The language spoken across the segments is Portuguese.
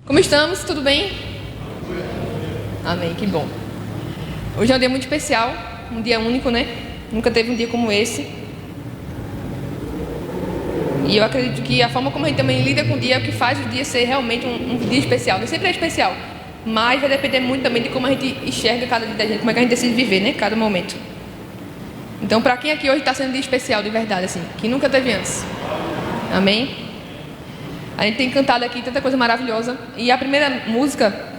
Como estamos? Tudo bem? Amém, que bom. Hoje é um dia muito especial, um dia único, né? Nunca teve um dia como esse. E eu acredito que a forma como a gente também lida com o dia é o que faz o dia ser realmente um dia especial. Nem sempre é especial, mas vai depender muito também de como a gente enxerga cada dia da gente, como é que a gente decide viver, né? Cada momento. Então, para quem aqui hoje está sendo um dia especial de verdade, assim, que nunca teve antes? Amém? A gente tem cantado aqui tanta coisa maravilhosa. E a primeira música,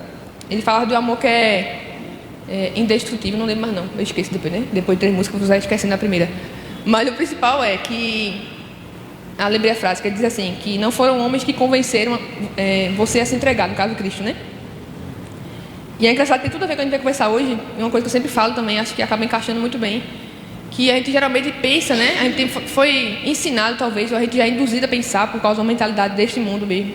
ele fala do amor que é indestrutível. Não lembro mais não, eu esqueço depois, né? Depois de 3 músicas, você vai esquecendo a primeira. Mas o principal é que... lembrei a frase, que ele diz assim, que não foram homens que convenceram você a se entregar, no caso Cristo, né? E é engraçado, tem tudo a ver com o que a gente vai conversar hoje. É uma coisa que eu sempre falo também, acho que acaba encaixando muito bem. Que a gente geralmente pensa, né? A gente foi ensinado, talvez, ou a gente já é induzido a pensar, por causa da mentalidade deste mundo mesmo,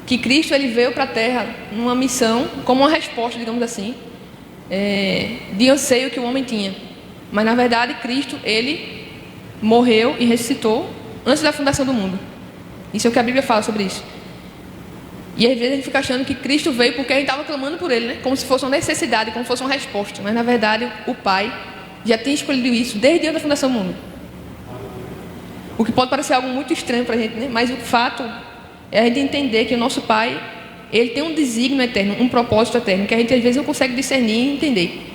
que Cristo ele veio para a Terra numa missão, como uma resposta, digamos assim, de anseio que o homem tinha. Mas, na verdade, Cristo, ele morreu e ressuscitou antes da fundação do mundo. Isso é o que a Bíblia fala sobre isso. E às vezes a gente fica achando que Cristo veio porque a gente estava clamando por ele, né? Como se fosse uma necessidade, como se fosse uma resposta. Mas, na verdade, o Pai já tinha escolhido isso desde antes da fundação do mundo. O que pode parecer algo muito estranho para a gente, né? Mas o fato é a gente entender que o nosso Pai, ele tem um desígnio eterno, um propósito eterno, que a gente às vezes não consegue discernir e entender.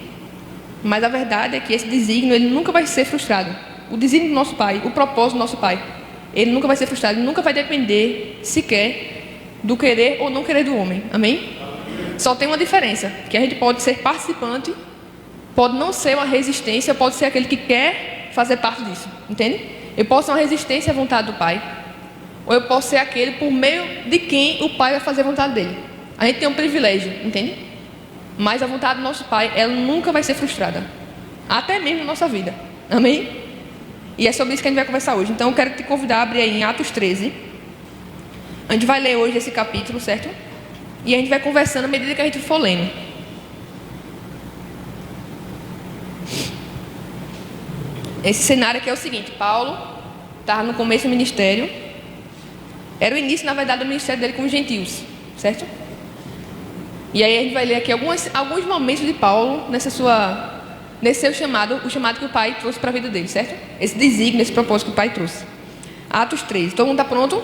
Mas a verdade é que esse desígnio, ele nunca vai ser frustrado. O desígnio do nosso Pai, o propósito do nosso Pai, ele nunca vai ser frustrado, ele nunca vai depender sequer do querer ou não querer do homem. Amém? Só tem uma diferença, que a gente pode ser participante, pode não ser uma resistência, pode ser aquele que quer fazer parte disso, entende? Eu posso ser uma resistência à vontade do Pai, ou eu posso ser aquele por meio de quem o Pai vai fazer a vontade dele. A gente tem um privilégio, entende? Mas a vontade do nosso Pai, ela nunca vai ser frustrada, até mesmo na nossa vida. Amém? E é sobre isso que a gente vai conversar hoje. Então eu quero te convidar a abrir aí em Atos 13. A gente vai ler hoje esse capítulo, certo? E a gente vai conversando à medida que a gente for lendo. Esse cenário aqui é o seguinte: Paulo estava no começo do ministério. Era o início, na verdade, do ministério dele com os gentios, certo? E aí a gente vai ler aqui alguns momentos de Paulo nesse seu chamado, o chamado que o Pai trouxe para a vida dele, certo? Esse desígnio, esse propósito que o Pai trouxe. Atos 13. Todo mundo está pronto?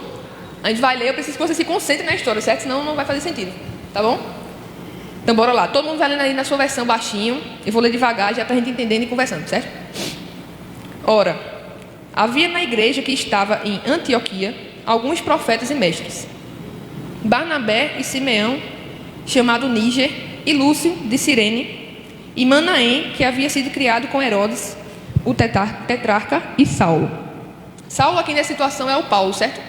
A gente vai ler, eu preciso que você se concentre na história, certo? Senão não vai fazer sentido, tá bom? Então bora lá. Todo mundo vai lendo aí na sua versão baixinho. Eu vou ler devagar, já para a gente entendendo e conversando, certo? Ora, havia na igreja que estava em Antioquia alguns profetas e mestres: Barnabé e Simeão, chamado Níger, e Lúcio de Cirene, e Manaém, que havia sido criado com Herodes, o tetrarca, e Saulo. Saulo aqui nessa situação é o Paulo, certo?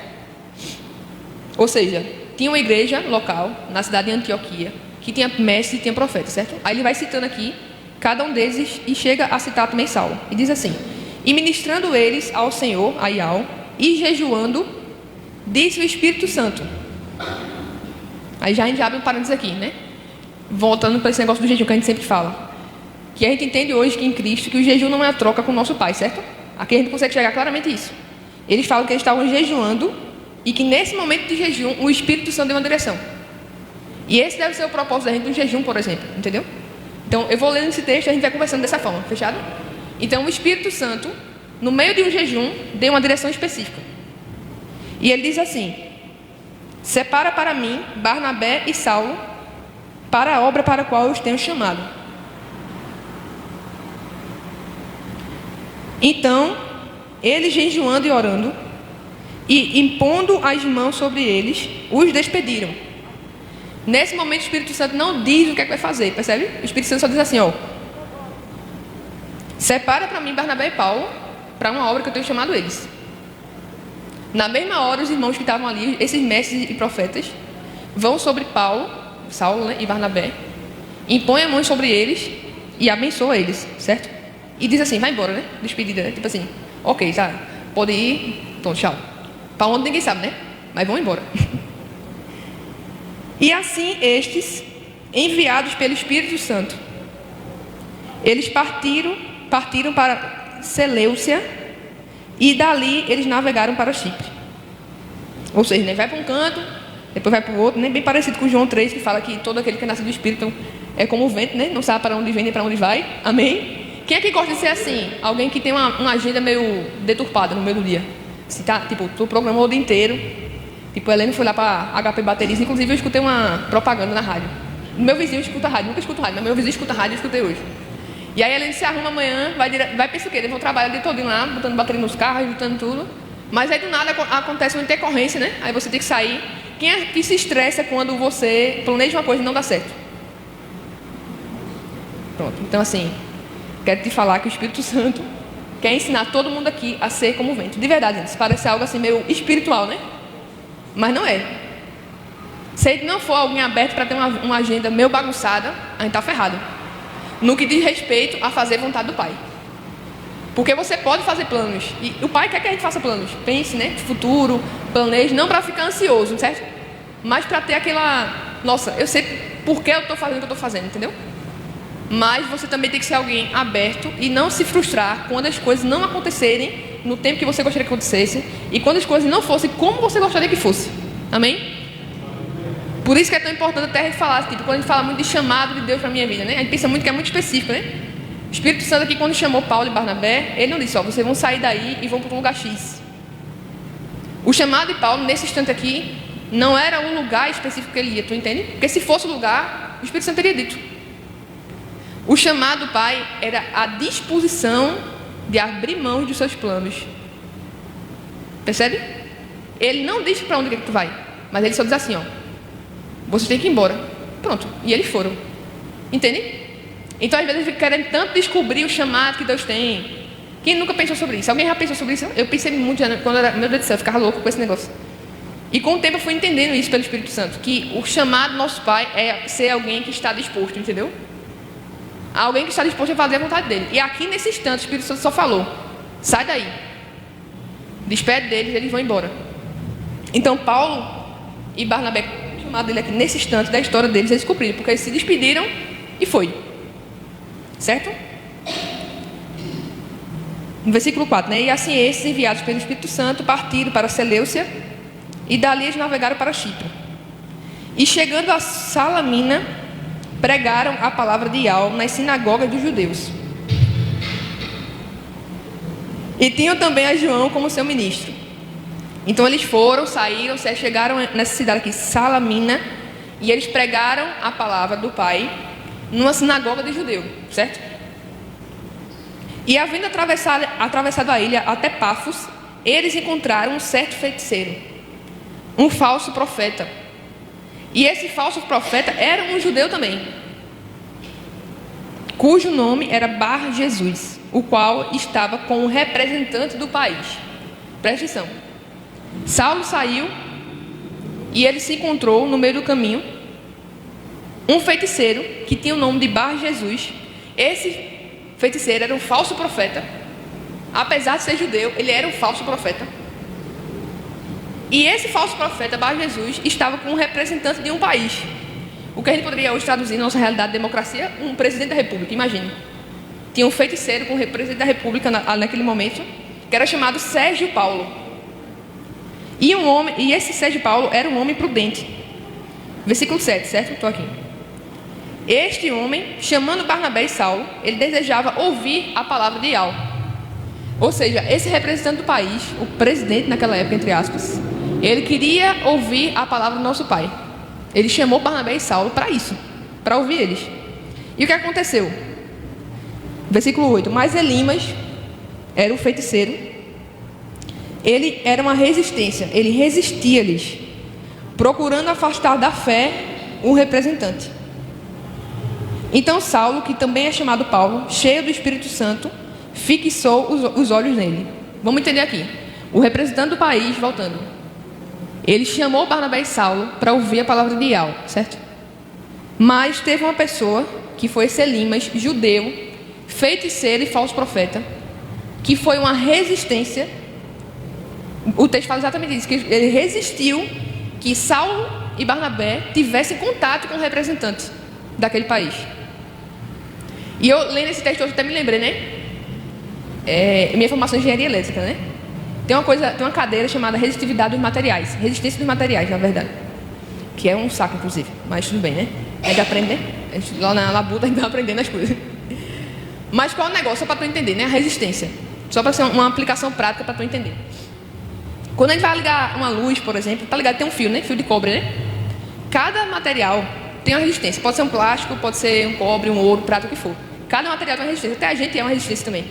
Ou seja, tinha uma igreja local na cidade de Antioquia que tinha mestres e tinha profetas, certo? Aí ele vai citando aqui cada um deles e chega a citar também Saulo. E diz assim: e ministrando eles ao Senhor, e jejuando, disse o Espírito Santo. Aí já a gente abre um parênteses aqui, né? Voltando para esse negócio do jejum que a gente sempre fala. Que a gente entende hoje que em Cristo, que o jejum não é a troca com o nosso Pai, certo? Aqui a gente consegue chegar claramente isso. Eles falam que eles estavam jejuando e que nesse momento de jejum, o Espírito Santo deu uma direção. E esse deve ser o propósito da gente do jejum, por exemplo, entendeu? Então, eu vou lendo esse texto e a gente vai conversando dessa forma, fechado? Então, o Espírito Santo, no meio de um jejum, deu uma direção específica. E ele diz assim: separa para mim Barnabé e Saulo para a obra para a qual eu os tenho chamado. Então, eles jejuando e orando, e impondo as mãos sobre eles, os despediram. Nesse momento o Espírito Santo não diz o que é que vai fazer, percebe? O Espírito Santo só diz assim, ó: separa para mim Barnabé e Paulo para uma obra que eu tenho chamado eles. Na mesma hora, os irmãos que estavam ali, esses mestres e profetas, vão sobre Saulo, né, e Barnabé, impõem a mão sobre eles e abençoa eles, certo? E diz assim: vai embora, né? Despedida, né? Tipo assim, ok, tá, pode ir, então tchau. Para onde ninguém sabe, né? Mas vão embora. E assim estes, enviados pelo Espírito Santo, eles partiram para Seleucia, e dali eles navegaram para Chipre. Ou seja, né, vai para um canto, Depois vai para o outro, né? Bem parecido com João 3, que fala que todo aquele que nasce do Espírito é como o vento, né? Não sabe para onde vem nem para onde vai. Amém? Quem é que gosta de ser assim? Alguém que tem uma agenda meio deturpada no meio do dia. Se tá, tipo, tu programou o dia inteiro. Tipo, a Helena foi lá para HP Baterias. Inclusive, eu escutei uma propaganda na rádio. Meu vizinho escuta rádio. Nunca escuto rádio, mas meu vizinho escuta rádio, eu escutei hoje. E aí a Helena se arruma amanhã, vai pensar o quê? Eles vão trabalhar o dia todinho lá, botando bateria nos carros, botando tudo. Mas aí do nada acontece uma intercorrência, né? Aí você tem que sair. Quem é que se estressa quando você planeja uma coisa e não dá certo? Pronto. Então, assim, quero te falar que o Espírito Santo quer ensinar todo mundo aqui a ser como o vento. De verdade, gente. Isso parece algo assim meio espiritual, né? Mas não é. Se ele não for alguém aberto para ter uma agenda meio bagunçada, a gente está ferrado. No que diz respeito a fazer vontade do Pai. Porque você pode fazer planos. E o Pai quer que a gente faça planos. Pense, né? Futuro, planeje. Não para ficar ansioso, certo? Mas para ter aquela... Nossa, eu sei por que eu estou fazendo o que eu estou fazendo, entendeu? Mas você também tem que ser alguém aberto e não se frustrar quando as coisas não acontecerem no tempo que você gostaria que acontecesse e quando as coisas não fossem como você gostaria que fosse. Amém? Por isso que é tão importante até a gente falar, tipo, quando a gente fala muito de chamado de Deus para a minha vida, né? A gente pensa muito que é muito específico, né? O Espírito Santo aqui, quando chamou Paulo e Barnabé, ele não disse, ó, vocês vão sair daí e vão para um lugar X. O chamado de Paulo, nesse instante aqui, não era um lugar específico que ele ia, tu entende? Porque se fosse o lugar, o Espírito Santo teria dito. O chamado do Pai era a disposição de abrir mão dos seus planos. Percebe? Ele não disse para onde que tu vai, mas ele só diz assim, ó, vocês têm que ir embora. Pronto. E eles foram. Entende? Então, às vezes, a gente fica querendo tanto descobrir o chamado que Deus tem. Quem nunca pensou sobre isso? Alguém já pensou sobre isso? Eu pensei muito, quando eu era, meu Deus do céu, eu ficava louco com esse negócio. E com o tempo eu fui entendendo isso pelo Espírito Santo, que o chamado do nosso Pai é ser alguém que está disposto, entendeu? Alguém que está disposto a fazer a vontade dele. E aqui nesse instante o Espírito Santo só falou, sai daí. Despede deles, eles vão embora. Então Paulo e Barnabé, o chamado dele aqui nesse instante da história deles, eles cumpriram, porque eles se despediram e foi. Certo? No versículo 4, né? E assim esses, enviados pelo Espírito Santo, partiram para Seleucia e dali eles navegaram para Chipre. E chegando a Salamina, pregaram a palavra de Yahvé nas sinagogas dos judeus. E tinham também a João como seu ministro. Então eles saíram, chegaram nessa cidade aqui, Salamina, e eles pregaram a palavra do Pai numa sinagoga de judeu, certo? E havendo atravessado a ilha até Pafos, eles encontraram um certo feiticeiro, um falso profeta. E esse falso profeta era um judeu também, cujo nome era Bar Jesus, o qual estava com o representante do país. Presta atenção. Saulo saiu e ele se encontrou no meio do caminho um feiticeiro que tinha o nome de Bar Jesus. Esse feiticeiro era um falso profeta. Apesar de ser judeu, ele era um falso profeta. E esse falso profeta, Bar Jesus, estava com um representante de um país. O que a gente poderia hoje traduzir na nossa realidade de democracia, um presidente da república, imagine. Tinha um feiticeiro com o representante da república naquele momento, que era chamado Sérgio Paulo. E esse Sérgio Paulo era um homem prudente. Versículo 7, certo? Estou aqui. Este homem, chamando Barnabé e Saulo, ele desejava ouvir a palavra de Yahvé. Ou seja, esse representante do país, o presidente naquela época, entre aspas, ele queria ouvir a palavra do nosso Pai. Ele chamou Barnabé e Saulo para isso, para ouvir eles. E o que aconteceu? Versículo 8. Mas Elimas era o feiticeiro. Ele era uma resistência, ele resistia-lhes, procurando afastar da fé o representante. Então Saulo, que também é chamado Paulo, cheio do Espírito Santo, fixou os olhos nele. Vamos entender aqui. O representante do país, voltando, ele chamou Barnabé e Saulo para ouvir a palavra de Yahvé, certo? Mas teve uma pessoa, que foi esse Elimas, judeu, feiticeiro e falso profeta, que foi uma resistência. O texto fala exatamente isso, que ele resistiu que Saulo e Barnabé tivessem contato com o representante daquele país. E eu, lendo esse texto, eu até me lembrei, né? Minha formação é engenharia elétrica, né? Tem uma cadeira chamada resistividade dos materiais, resistência dos materiais, na verdade. que é um saco, inclusive, mas tudo bem, né? A gente aprende, né? Lá na labuta a gente vai aprendendo as coisas. Mas qual é o negócio? Só para tu entender, né? A resistência. Só para ser uma aplicação prática para tu entender. Quando a gente vai ligar uma luz, por exemplo, tá ligado? Tem um fio, né? Fio de cobre, né? Cada material tem uma resistência. Pode ser um plástico, pode ser um cobre, um ouro, prata, o que for. Cada material tem uma resistência. Até a gente é uma resistência também.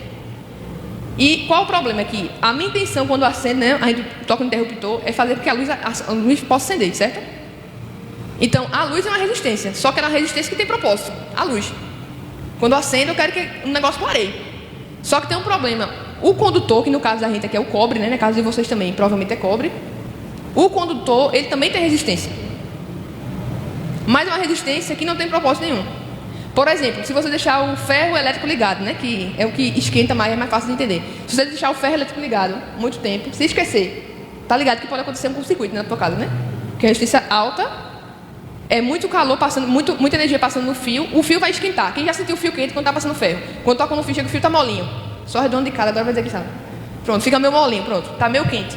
E qual o problema aqui? A minha intenção quando acende, né? A gente toca no interruptor, é fazer com que a luz possa acender, certo? Então, a luz é uma resistência. Só que ela é uma resistência que tem propósito. A luz. Quando eu acendo, eu quero que o negócio clareie. Só que tem um problema. O condutor, que no caso da gente aqui é o cobre, né? No caso de vocês também, provavelmente é cobre. O condutor, ele também tem resistência. Mas é uma resistência que não tem propósito nenhum. Por exemplo, se você deixar o ferro elétrico ligado, né? Que é o que esquenta mais, é mais fácil de entender. Se você deixar o ferro elétrico ligado muito tempo, se esquecer, tá ligado que pode acontecer um curto-circuito na tua casa, né? Porque a resistência alta, é muito calor passando, muita energia passando no fio, o fio vai esquentar. Quem já sentiu o fio quente quando tá passando ferro? Quando toca no fio, chega o fio tá molinho. Só redondo de cara, agora vai dizer que sabe. Pronto, fica meio molinho, pronto, tá meio quente.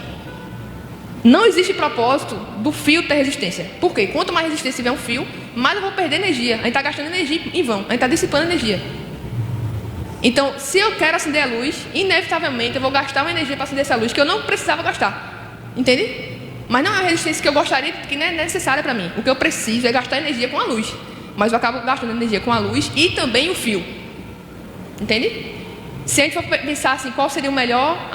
Não existe propósito do fio ter resistência. Por quê? Quanto mais resistência tiver um fio, mais eu vou perder energia. A gente está gastando energia em vão. A gente está dissipando energia. Então, se eu quero acender a luz, inevitavelmente eu vou gastar uma energia para acender essa luz que eu não precisava gastar. Entende? Mas não é a resistência que eu gostaria, que não é necessária para mim. O que eu preciso é gastar energia com a luz. Mas eu acabo gastando energia com a luz e também o fio. Entende? Se a gente for pensar assim, qual seria o melhor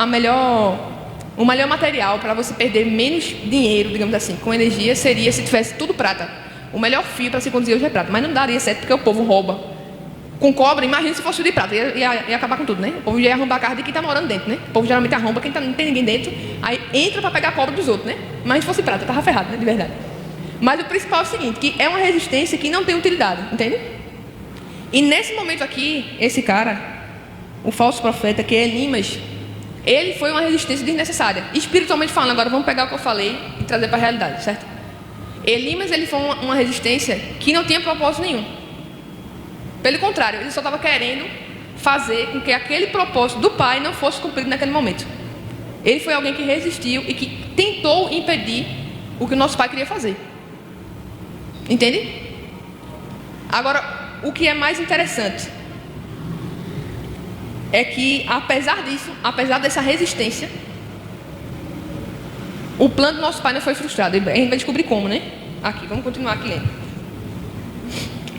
material para você perder menos dinheiro, digamos assim, com energia, seria se tivesse tudo prata. O melhor fio para se conduzir hoje é prata, mas não daria certo porque o povo rouba. Com cobre, imagina se fosse de prata, ia acabar com tudo, né? O povo ia arrombar a casa de quem está morando dentro, né? O povo geralmente arromba quem não tem ninguém dentro, aí entra para pegar a cobre dos outros, né? Mas se fosse prata, estava ferrado, né? De verdade. Mas o principal é o seguinte, que é uma resistência que não tem utilidade, entende? E nesse momento aqui, esse cara, o falso profeta, que é Elimas, ele foi uma resistência desnecessária. Espiritualmente falando, agora vamos pegar o que eu falei e trazer para a realidade, certo? Elimas, ele foi uma resistência que não tinha propósito nenhum. Pelo contrário, ele só estava querendo fazer com que aquele propósito do pai não fosse cumprido naquele momento. Ele foi alguém que resistiu e que tentou impedir o que o nosso pai queria fazer. Entende? Agora, o que é mais interessante é que, apesar disso, apesar dessa resistência, o plano do nosso pai não foi frustrado. A gente vai descobrir como, né? Aqui, vamos continuar aqui lendo.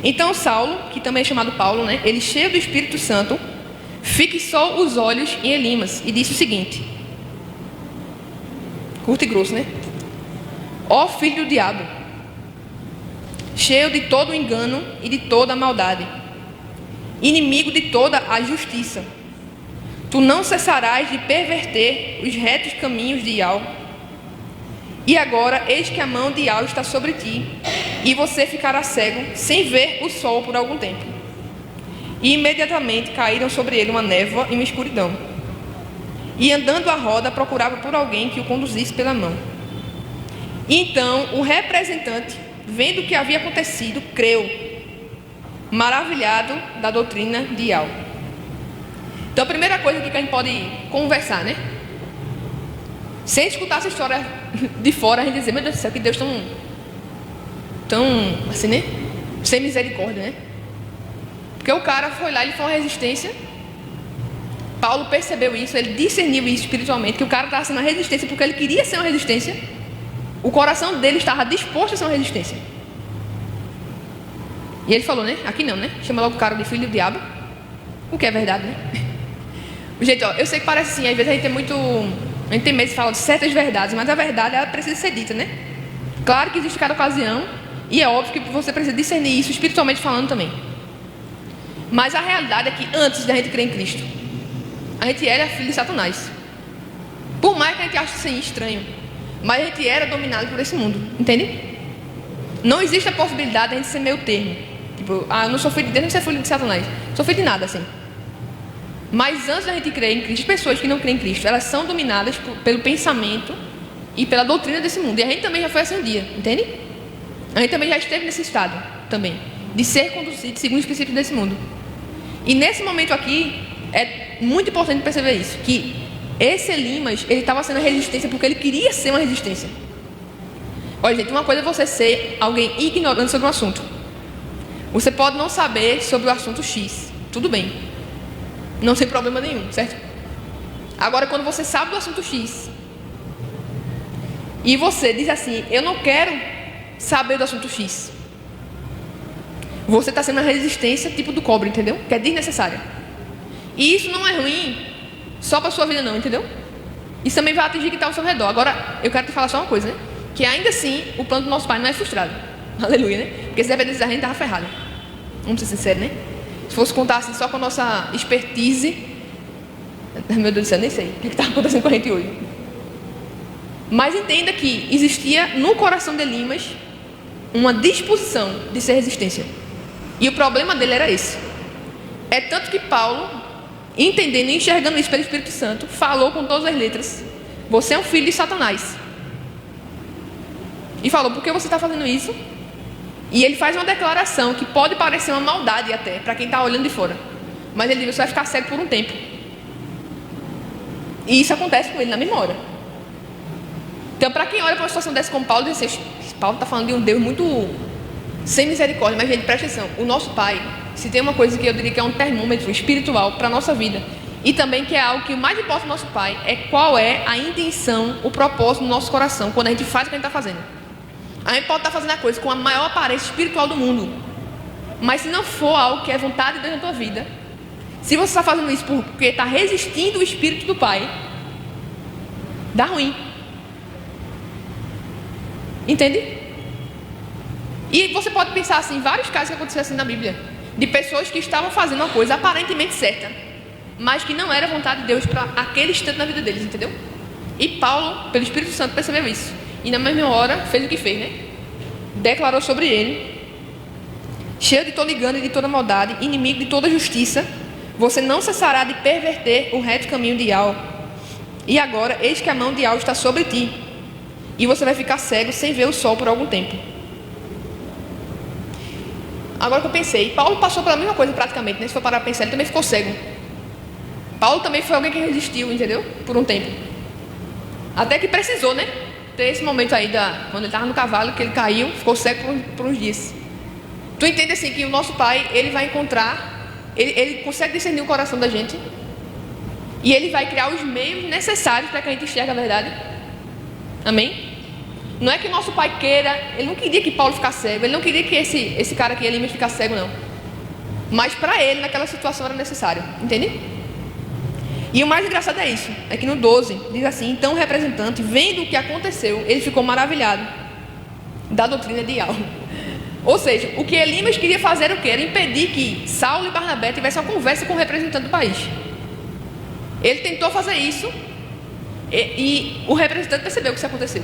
Então Saulo, que também é chamado Paulo, né? Ele, cheio do Espírito Santo, fixou os olhos em Elimas e disse o seguinte: curto e grosso, né? Ó filho do diabo, cheio de todo o engano e de toda a maldade, inimigo de toda a justiça, tu não cessarás de perverter os retos caminhos de Ial. E agora, eis que a mão de Ial está sobre ti, e você ficará cego, sem ver o sol por algum tempo. E imediatamente caíram sobre ele uma névoa e uma escuridão. E andando à roda, procurava por alguém que o conduzisse pela mão. E então, o representante, vendo o que havia acontecido, creu, maravilhado da doutrina de Ial. Então, a primeira coisa que a gente pode conversar, né? Sem escutar essa história de fora, a gente dizer: meu Deus do céu, que Deus tão assim, né? Sem misericórdia, né? Porque o cara foi lá, ele foi uma resistência. Paulo percebeu isso, ele discerniu isso espiritualmente, que o cara estava sendo uma resistência porque ele queria ser uma resistência. O coração dele estava disposto a ser uma resistência. E ele falou, né? Aqui não, né? Chama logo o cara de filho do diabo. O que é verdade, né? Gente, ó, eu sei que parece assim, às vezes a gente tem medo de falar de certas verdades, mas a verdade, ela precisa ser dita, né? Claro que existe cada ocasião, e é óbvio que você precisa discernir isso espiritualmente falando também. Mas a realidade é que antes da gente crer em Cristo, a gente era filho de Satanás. Por mais que a gente ache isso estranho, mas a gente era dominado por esse mundo, entende? Não existe a possibilidade de a gente ser meio termo. Tipo, eu não sou filho de Deus, não sou filho de Satanás. Sou filho de nada, assim. Mas antes da gente crer em Cristo, pessoas que não creem em Cristo, elas são dominadas pelo pensamento e pela doutrina desse mundo. E a gente também já foi assim um dia, entende? A gente também já esteve nesse estado, também, de ser conduzido segundo os princípios desse mundo. E nesse momento aqui, é muito importante perceber isso, que esse Elimas, ele estava sendo resistência porque ele queria ser uma resistência. Olha, gente, uma coisa é você ser alguém ignorante sobre um assunto. Você pode não saber sobre o assunto X. Tudo bem. Não tem problema nenhum, certo? Agora, quando você sabe do assunto X e você diz assim, eu não quero saber do assunto X, você está sendo uma resistência tipo do cobre, entendeu? Que é desnecessária. E isso não é ruim só para a sua vida não, entendeu? Isso também vai atingir quem está ao seu redor. Agora, eu quero te falar só uma coisa, né? Que ainda assim, o plano do nosso Pai não é frustrado. Aleluia, né? Porque se dependesse da gente, estava ferrado. Vamos ser sinceros, né? Se fosse contar assim, só com a nossa expertise, meu Deus do céu, nem sei o que está acontecendo com a gente hoje. Mas entenda que existia no coração de Elimas uma disposição de ser resistência. E o problema dele era esse. É tanto que Paulo, entendendo e enxergando isso pelo Espírito Santo, falou com todas as letras: você é um filho de Satanás. E falou, por que você está fazendo isso? E ele faz uma declaração que pode parecer uma maldade até, para quem está olhando de fora. Mas ele diz, você vai ficar cego por um tempo. E isso acontece com ele na mesma hora. Então, para quem olha para uma situação dessa como Paulo, diz assim, Paulo está falando de um Deus muito sem misericórdia. Mas, gente, presta atenção. O nosso Pai, se tem uma coisa que eu diria que é um termômetro espiritual para a nossa vida, e também que é algo que o mais importa no nosso Pai, é qual é a intenção, o propósito do nosso coração, quando a gente faz o que a gente está fazendo. A gente pode estar fazendo a coisa com a maior aparência espiritual do mundo, mas se não for algo que é vontade de Deus na tua vida, se você está fazendo isso porque está resistindo o Espírito do Pai, dá ruim. Entende? E você pode pensar assim, vários casos que aconteceram assim na Bíblia, de pessoas que estavam fazendo uma coisa aparentemente certa, mas que não era vontade de Deus para aquele instante na vida deles, entendeu? E Paulo, pelo Espírito Santo, percebeu isso. E na mesma hora fez o que fez, né? Declarou sobre ele: cheio de todo engano e de toda maldade, inimigo de toda justiça, você não cessará de perverter o reto caminho de Al. E agora, eis que a mão de Al está sobre ti, e você vai ficar cego sem ver o sol por algum tempo. Agora que eu pensei, Paulo passou pela mesma coisa praticamente, né? Se for parar para pensar, ele também ficou cego. Paulo também foi alguém que resistiu, entendeu? Por um tempo. Até que precisou, né? Ter esse momento aí, quando ele estava no cavalo, que ele caiu, ficou cego por uns dias. Tu entende assim que o nosso Pai, ele vai encontrar, ele consegue discernir o coração da gente, e ele vai criar os meios necessários para que a gente enxergue a verdade. Amém? Não é que o nosso Pai queira, ele não queria que Paulo ficasse cego, ele não queria que esse cara aqui, Elimas, ficasse cego, não. Mas para ele, naquela situação, era necessário. Entende? E o mais engraçado é isso, é que no 12, diz assim: então o representante, vendo o que aconteceu, ele ficou maravilhado da doutrina de Al. Ou seja, o que Elimas queria fazer era o quê? Era impedir que Saulo e Barnabé tivessem uma conversa com o representante do país. Ele tentou fazer isso, e o representante percebeu que isso aconteceu.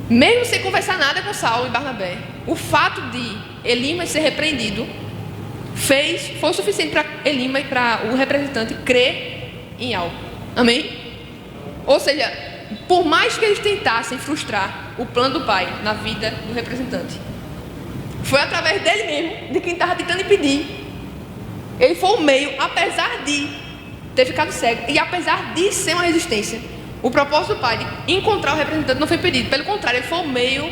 Mesmo sem conversar nada com Saulo e Barnabé, o fato de Elimas ser repreendido foi o suficiente para Elimas, para o representante, crer em algo. Amém? Ou seja, por mais que eles tentassem frustrar o plano do Pai na vida do representante, foi através dele mesmo, de quem estava tentando impedir. Ele foi o meio, apesar de ter ficado cego, e apesar de ser uma resistência, o propósito do Pai de encontrar o representante não foi impedido. Pelo contrário, ele foi o meio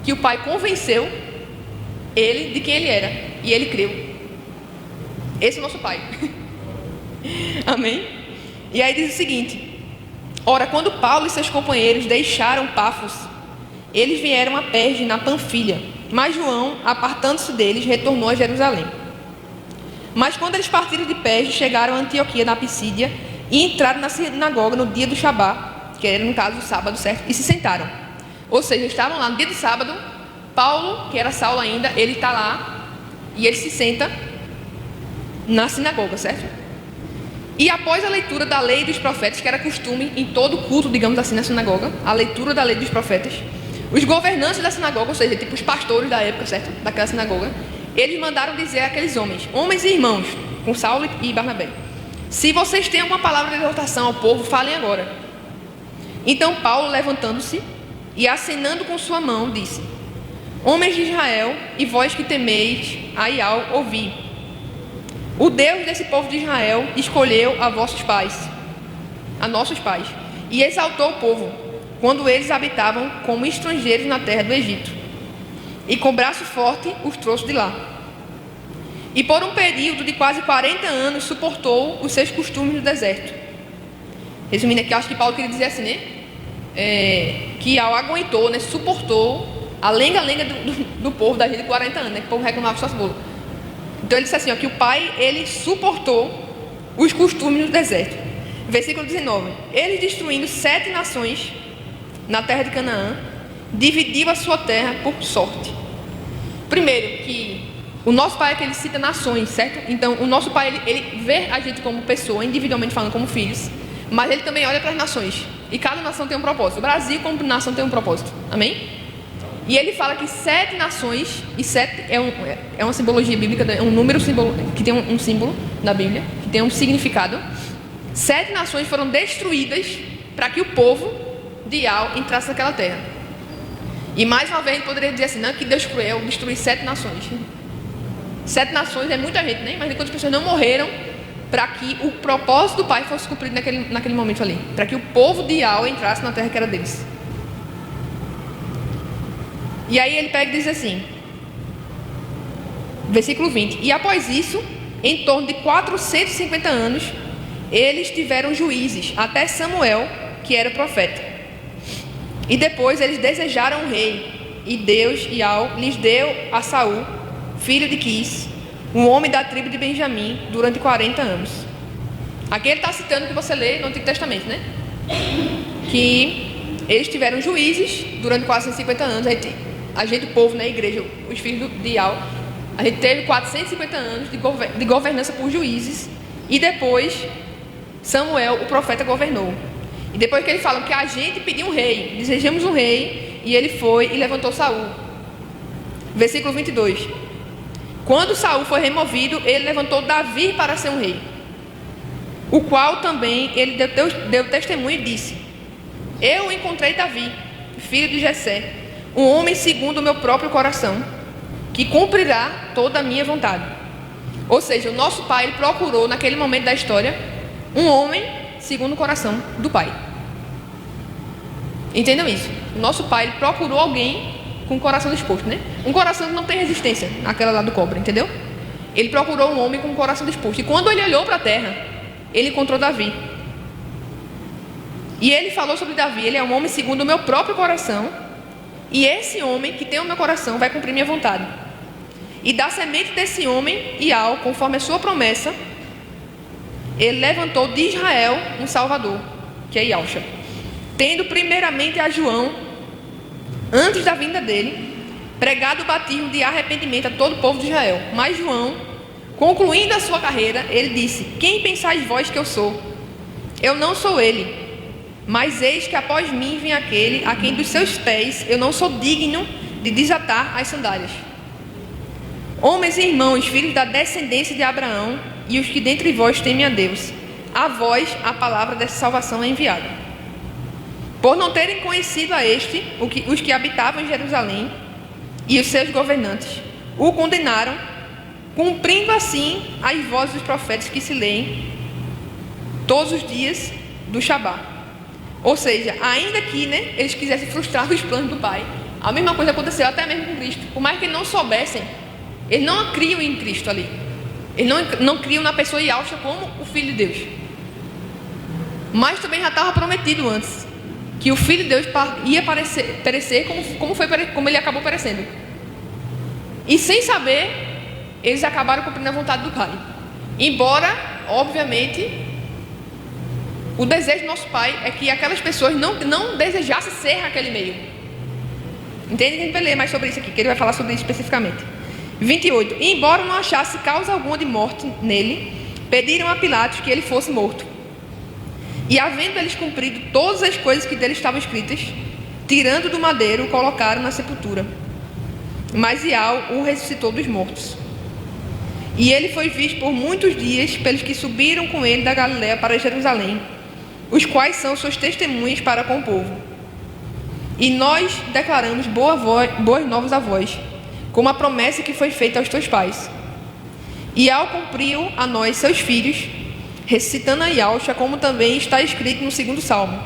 que o Pai convenceu ele de quem ele era, e ele creu. Esse é o nosso Pai. Amém? E aí diz o seguinte: ora, quando Paulo e seus companheiros deixaram Pafos, eles vieram a Perge, na Panfilha. Mas João, apartando-se deles, retornou a Jerusalém. Mas quando eles partiram de Perge, chegaram a Antioquia, na Pisídia, e entraram na sinagoga no dia do Shabá, que era no caso o sábado, certo? E se sentaram. Ou seja, estavam lá no dia do sábado. Paulo, que era Saulo ainda, ele está lá e ele se senta na sinagoga, certo? E após a leitura da lei dos profetas, que era costume em todo culto, digamos assim, na sinagoga, a leitura da lei dos profetas, os governantes da sinagoga, ou seja, tipo os pastores da época, certo? Daquela sinagoga, eles mandaram dizer àqueles homens e irmãos, com Saulo e Barnabé: se vocês têm alguma palavra de exortação ao povo, falem agora. Então Paulo, levantando-se e acenando com sua mão, disse: homens de Israel, e vós que temeis a Ial, ouvi. O Deus desse povo de Israel escolheu a vossos pais, a nossos pais, e exaltou o povo, quando eles habitavam como estrangeiros na terra do Egito, e com braço forte os trouxe de lá. E por um período de quase 40 anos suportou os seus costumes no deserto. Resumindo aqui, acho que Paulo queria dizer assim, né? Que aguentou, né? Suportou a lenga-lenga do povo da gente de 40 anos, né? Que o povo reclamava suas bolas. Então ele disse assim, ó, que o pai, ele suportou os costumes no deserto. Versículo 19. Ele, destruindo 7 nações na terra de Canaã, dividiu a sua terra por sorte. Primeiro, que o nosso pai é que ele cita nações, certo? Então o nosso pai, ele vê a gente como pessoa, individualmente falando, como filhos, mas ele também olha para as nações, e cada nação tem um propósito. O Brasil como nação tem um propósito, amém? E ele fala que 7 nações, e 7 é uma simbologia bíblica, é um número que tem um símbolo na Bíblia, que tem um significado. 7 nações foram destruídas para que o povo de Al entrasse naquela terra. E mais uma vez a gente poderia dizer assim, não, que Deus cruel, destruir 7 nações. 7 nações é muita gente, né? Imagina quantas pessoas não morreram para que o propósito do Pai fosse cumprido naquele momento ali, para que o povo de Al entrasse na terra que era deles. E aí ele pega e diz assim, versículo 20: e após isso, em torno de 450 anos, eles tiveram juízes, até Samuel, que era profeta. E depois eles desejaram um rei, e Deus, Ial, lhes deu a Saul, filho de Quis, um homem da tribo de Benjamim, durante 40 anos. Aqui ele está citando o que você lê no Antigo Testamento, né? Que eles tiveram juízes durante 450 anos. A gente, o povo, né, a igreja, os filhos de Ial, a gente teve 450 anos de governança por juízes. E depois Samuel, o profeta, governou. E depois que ele fala que a gente pediu um rei, desejamos um rei, e ele foi e levantou Saul. Versículo 22. Quando Saul foi removido, ele levantou Davi para ser um rei, o qual também ele deu testemunho e disse: eu encontrei Davi, filho de Jessé, um homem segundo o meu próprio coração, que cumprirá toda a minha vontade. Ou seja, o nosso pai, ele procurou naquele momento da história um homem segundo o coração do pai. Entendam isso? O nosso pai, ele procurou alguém com o coração disposto, né? Um coração que não tem resistência, aquela lá do cobra, entendeu? Ele procurou um homem com o coração disposto. E quando ele olhou para a terra, ele encontrou Davi. E ele falou sobre Davi: ele é um homem segundo o meu próprio coração, e esse homem que tem o meu coração vai cumprir minha vontade. E da semente desse homem, Ial, conforme a sua promessa, ele levantou de Israel um Salvador, que é Ialcha, tendo primeiramente a João, antes da vinda dele, pregado o batismo de arrependimento a todo o povo de Israel. Mas João, concluindo a sua carreira, ele disse: quem pensais vós que eu sou? Eu não sou ele, mas eis que após mim vem aquele a quem dos seus pés eu não sou digno de desatar as sandálias. Homens e irmãos, filhos da descendência de Abraão, e os que dentre vós temem a Deus, a vós a palavra dessa salvação é enviada. Por não terem conhecido a este, os que habitavam em Jerusalém e os seus governantes o condenaram, cumprindo assim as vozes dos profetas que se leem todos os dias do Shabá. Ou seja, ainda que, né, eles quisessem frustrar os planos do Pai, a mesma coisa aconteceu até mesmo com Cristo. Por mais que eles não soubessem, eles não criam em Cristo ali. Eles não criam na pessoa Yahshua como o Filho de Deus. Mas também já estava prometido antes que o Filho de Deus ia perecer como ele acabou perecendo. E sem saber, eles acabaram cumprindo a vontade do Pai. Embora, obviamente, o desejo do nosso Pai é que aquelas pessoas não desejassem ser aquele meio. Entende? A gente vai ler mais sobre isso aqui, que ele vai falar sobre isso especificamente. 28. E embora não achasse causa alguma de morte nele, pediram a Pilatos que ele fosse morto. E havendo eles cumprido todas as coisas que dele estavam escritas, tirando do madeiro, o colocaram na sepultura. Mas Ial o ressuscitou dos mortos. E ele foi visto por muitos dias pelos que subiram com ele da Galiléia para Jerusalém, os quais são suas testemunhas para com o povo. E nós declaramos boas novas a vós, como a promessa que foi feita aos teus pais. Ial cumpriu a nós, seus filhos, ressuscitando a Yahshua, como também está escrito no 2º Salmo: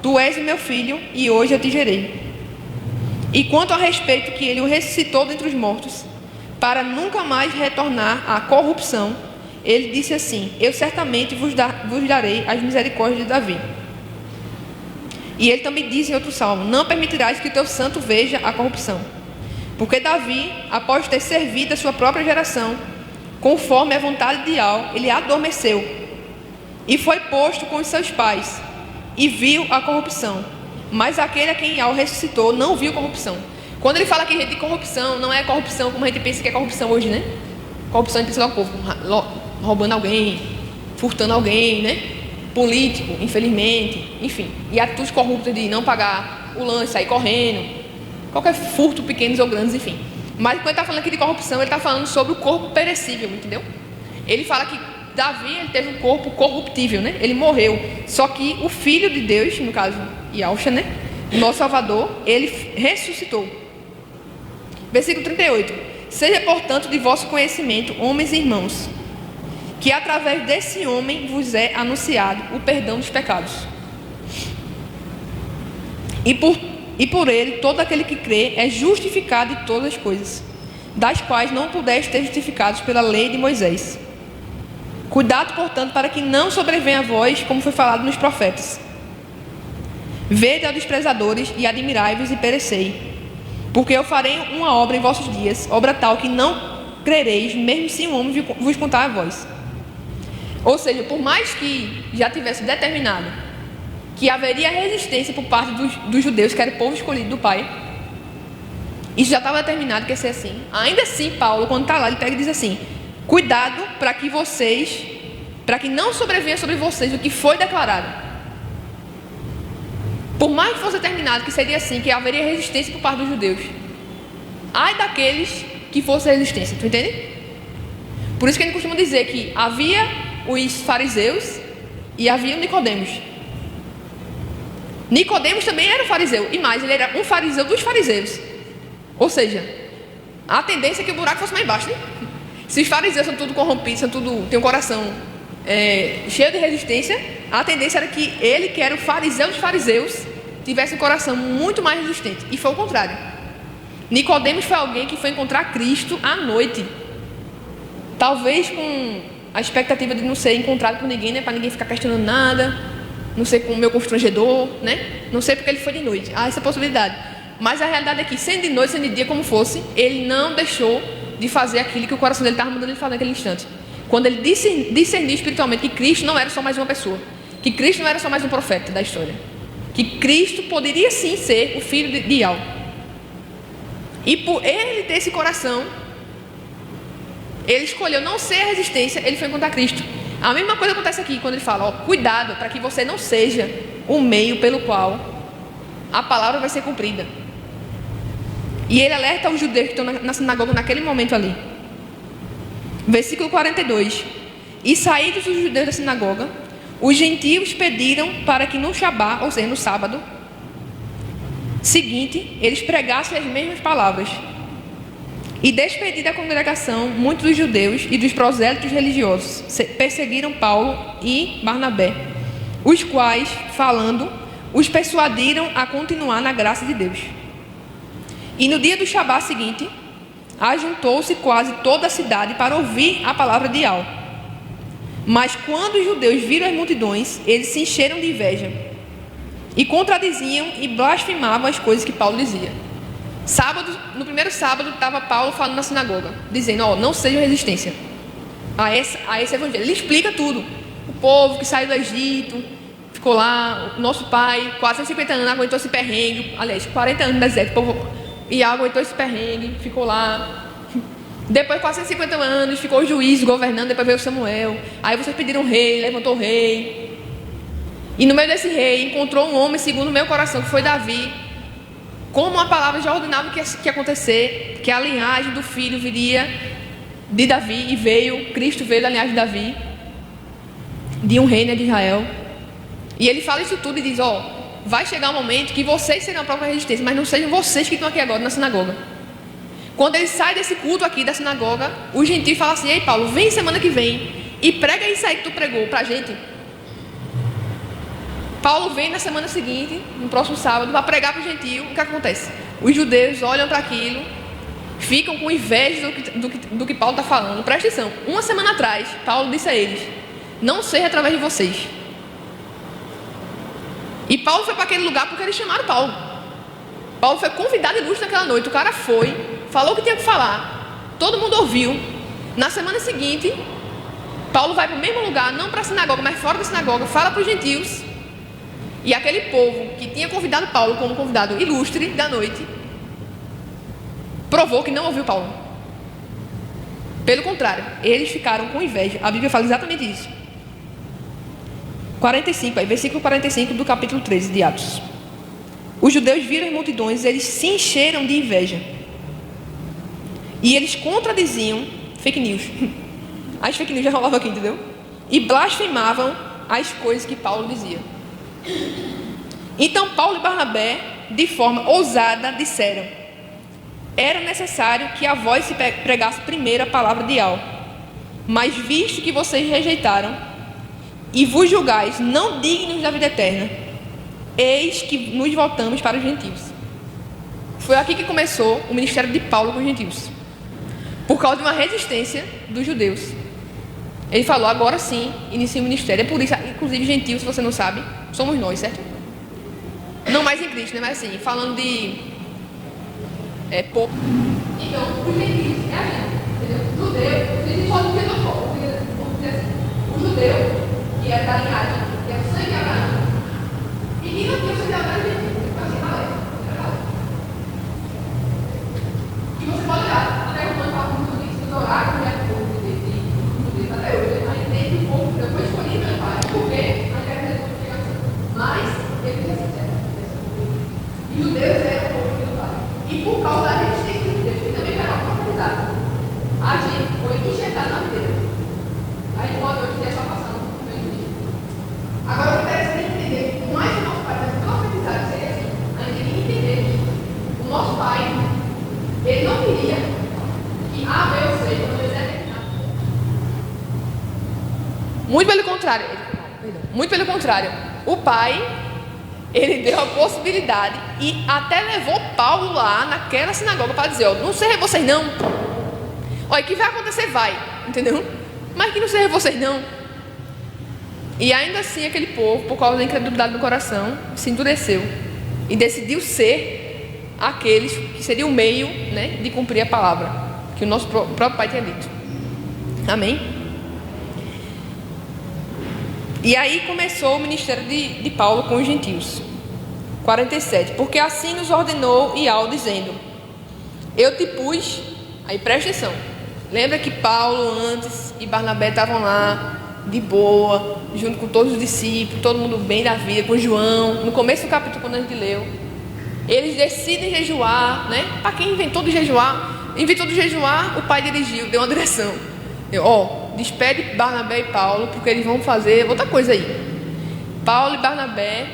tu és o meu filho, e hoje eu te gerei. E quanto a respeito que ele o ressuscitou dentre os mortos, para nunca mais retornar à corrupção, ele disse assim: eu certamente vos darei as misericórdias de Davi. E ele também diz em outro salmo: não permitirás que o teu santo veja a corrupção. Porque Davi, após ter servido a sua própria geração, conforme a vontade de Al, ele adormeceu e foi posto com os seus pais, e viu a corrupção. Mas aquele a quem Al ressuscitou não viu corrupção. Quando ele fala aqui de corrupção, não é corrupção como a gente pensa que é corrupção hoje, né? Corrupção a gente pensa logo, roubando alguém, furtando alguém, né? Político, infelizmente, enfim. E atitudes corruptas de não pagar o lanche, sair correndo, qualquer furto, pequenos ou grandes, enfim. Mas quando ele está falando aqui de corrupção, ele está falando sobre o corpo perecível, entendeu? Ele fala que Davi, ele teve um corpo corruptível, né? Ele morreu. Só que o Filho de Deus, no caso, Yahshua, né? Nosso Salvador, ele ressuscitou. Versículo 38. Seja, portanto, de vosso conhecimento, homens e irmãos, que através desse homem vos é anunciado o perdão dos pecados. E por ele, todo aquele que crê é justificado de todas as coisas, das quais não pudeste ter justificados pela lei de Moisés. Cuidado, portanto, para que não sobrevenha a vós, como foi falado nos profetas. Vede aos desprezadores e admirai-vos e perecei. Porque eu farei uma obra em vossos dias, obra tal que não crereis, mesmo se um homem vos contar a vós. Ou seja, por mais que já tivesse determinado que haveria resistência por parte dos judeus, que era o povo escolhido do Pai, isso já estava determinado que ia ser assim. Ainda assim, Paulo, quando está lá, ele pega e diz assim: cuidado para que não sobrevenha sobre vocês o que foi declarado. Por mais que fosse determinado que seria assim, que haveria resistência por parte dos judeus, ai daqueles que fosse resistência, tu entende? Por isso que a gente costuma dizer que havia os fariseus e havia o Nicodemos. Nicodemos também era fariseu, e mais, ele era um fariseu dos fariseus. Ou seja, a tendência é que o buraco fosse mais baixo, né? Se os fariseus são tudo corrompidos, têm um coração cheio de resistência, a tendência era que ele, que era o fariseu dos fariseus, tivesse um coração muito mais resistente. E foi o contrário. Nicodemos foi alguém que foi encontrar Cristo à noite, talvez com a expectativa de não ser encontrado por ninguém, né? Para ninguém ficar questionando nada, não ser com o meu constrangedor, né? Não sei porque ele foi de noite. Há essa possibilidade. Mas a realidade é que, sendo de noite, sendo de dia, como fosse, ele não deixou de fazer aquilo que o coração dele estava mandando ele fazer naquele instante. Quando ele discerniu espiritualmente que Cristo não era só mais uma pessoa, que Cristo não era só mais um profeta da história, que Cristo poderia sim ser o filho de Ial. E por ele ter esse coração, ele escolheu não ser a resistência, ele foi encontrar Cristo. A mesma coisa acontece aqui, quando ele fala, cuidado para que você não seja o meio pelo qual a palavra vai ser cumprida. E ele alerta os judeus que estão na sinagoga naquele momento ali. Versículo 42. E saídos os judeus da sinagoga, os gentios pediram para que no Shabá, ou seja, no sábado seguinte, eles pregassem as mesmas palavras. E despedida a congregação, muitos dos judeus e dos prosélitos religiosos perseguiram Paulo e Barnabé, os quais, falando, os persuadiram a continuar na graça de Deus. E no dia do Shabá seguinte, ajuntou-se quase toda a cidade para ouvir a palavra de Al. Mas quando os judeus viram as multidões, eles se encheram de inveja e contradiziam e blasfemavam as coisas que Paulo dizia. No primeiro sábado, estava Paulo falando na sinagoga, dizendo, não seja resistência a esse evangelho. Ele explica tudo. O povo que saiu do Egito, ficou lá, o nosso pai, 450 anos, aguentou esse perrengue, aliás, 40 anos no deserto, o povo e aguentou esse perrengue, ficou lá. Depois de 450 anos, ficou o juiz governando, depois veio Samuel. Aí vocês pediram um rei, levantou o rei. E no meio desse rei, encontrou um homem segundo o meu coração, que foi Davi. Como a palavra já ordenava que ia acontecer, que a linhagem do filho viria de Davi, e Cristo veio da linhagem de Davi, de um reino de Israel. E ele fala isso tudo e diz, vai chegar um momento que vocês serão a própria resistência, mas não sejam vocês que estão aqui agora na sinagoga. Quando ele sai desse culto aqui da sinagoga, o gentio fala assim, ei Paulo, vem semana que vem e prega isso aí que tu pregou pra gente. Paulo vem na semana seguinte, no próximo sábado, para pregar para o gentio. O que acontece? Os judeus olham para aquilo, ficam com inveja do que Paulo está falando. Presta atenção, uma semana atrás, Paulo disse a eles: não seja através de vocês. E Paulo foi para aquele lugar porque eles chamaram Paulo. Paulo foi convidado ilustre naquela noite. O cara foi, falou o que tinha que falar, todo mundo ouviu. Na semana seguinte, Paulo vai para o mesmo lugar, não para a sinagoga, mas fora da sinagoga, fala para os gentios. E aquele povo que tinha convidado Paulo como convidado ilustre da noite, provou que não ouviu Paulo. Pelo contrário, eles ficaram com inveja. A Bíblia fala exatamente isso. 45, aí, versículo 45 do capítulo 13 de Atos. Os judeus viram as multidões, eles se encheram de inveja. E eles contradiziam fake news. As fake news já rolavam aqui, entendeu? E blasfemavam as coisas que Paulo dizia. Então Paulo e Barnabé, de forma ousada, disseram: era necessário que a vós se pregasse primeiro a palavra de Al. Mas visto que vocês rejeitaram e vos julgais não dignos da vida eterna, eis que nos voltamos para os gentios. Foi aqui que começou o ministério de Paulo com os gentios, por causa de uma resistência dos judeus. Ele falou: agora sim, inicia o ministério. É por isso, inclusive, gentios, se você não sabe, somos nós, certo? Não mais em Cristo, né? Mas assim, falando de pouco. Então, os gentios é a gente, entendeu? O judeu, a gente pode dizer duas formas, vamos dizer assim. O judeu, que é da linhagem, que é o sangue de Abraão, e quem não tinha o sangue de Abraão, e você pode olhar, até o Romano fala muito disso, dos oráculos, né? Até hoje, a gente tem um pouco, depois escolhido pelo Pai, porque a gente chega assim. Mas, ele tinha sincero. E os judeus eram o povo do Pai. E por causa da resistência dos judeus, que também era uma oportunidade, a gente foi enxertado na videira. Aí, quando hoje tem essa passando, agora, o interessante é entender que, por mais que o nosso Pai tenha profetizado, seria assim, a gente tem que entender que o nosso Pai, ele não queria que A, B ou C, quando ele é muito pelo contrário, o pai, ele deu a possibilidade e até levou Paulo lá naquela sinagoga para dizer: ó, não seja vocês não, olha, que vai acontecer, vai, entendeu? Mas que não seja vocês não. E ainda assim aquele povo, por causa da incredulidade do coração, se endureceu e decidiu ser aqueles que seria o meio, né, de cumprir a palavra que o nosso próprio pai tinha dito. Amém? E aí começou o ministério de Paulo com os gentios. 47. Porque assim nos ordenou Ial, dizendo: eu te pus. Aí presta atenção. Lembra que Paulo antes e Barnabé estavam lá de boa, junto com todos os discípulos, todo mundo bem da vida, com João. No começo do capítulo, quando a gente leu, eles decidem jejuar, né? Para quem inventou de jejuar, o pai dirigiu, deu uma direção. Despede Barnabé e Paulo, porque eles vão fazer outra coisa aí. Paulo e Barnabé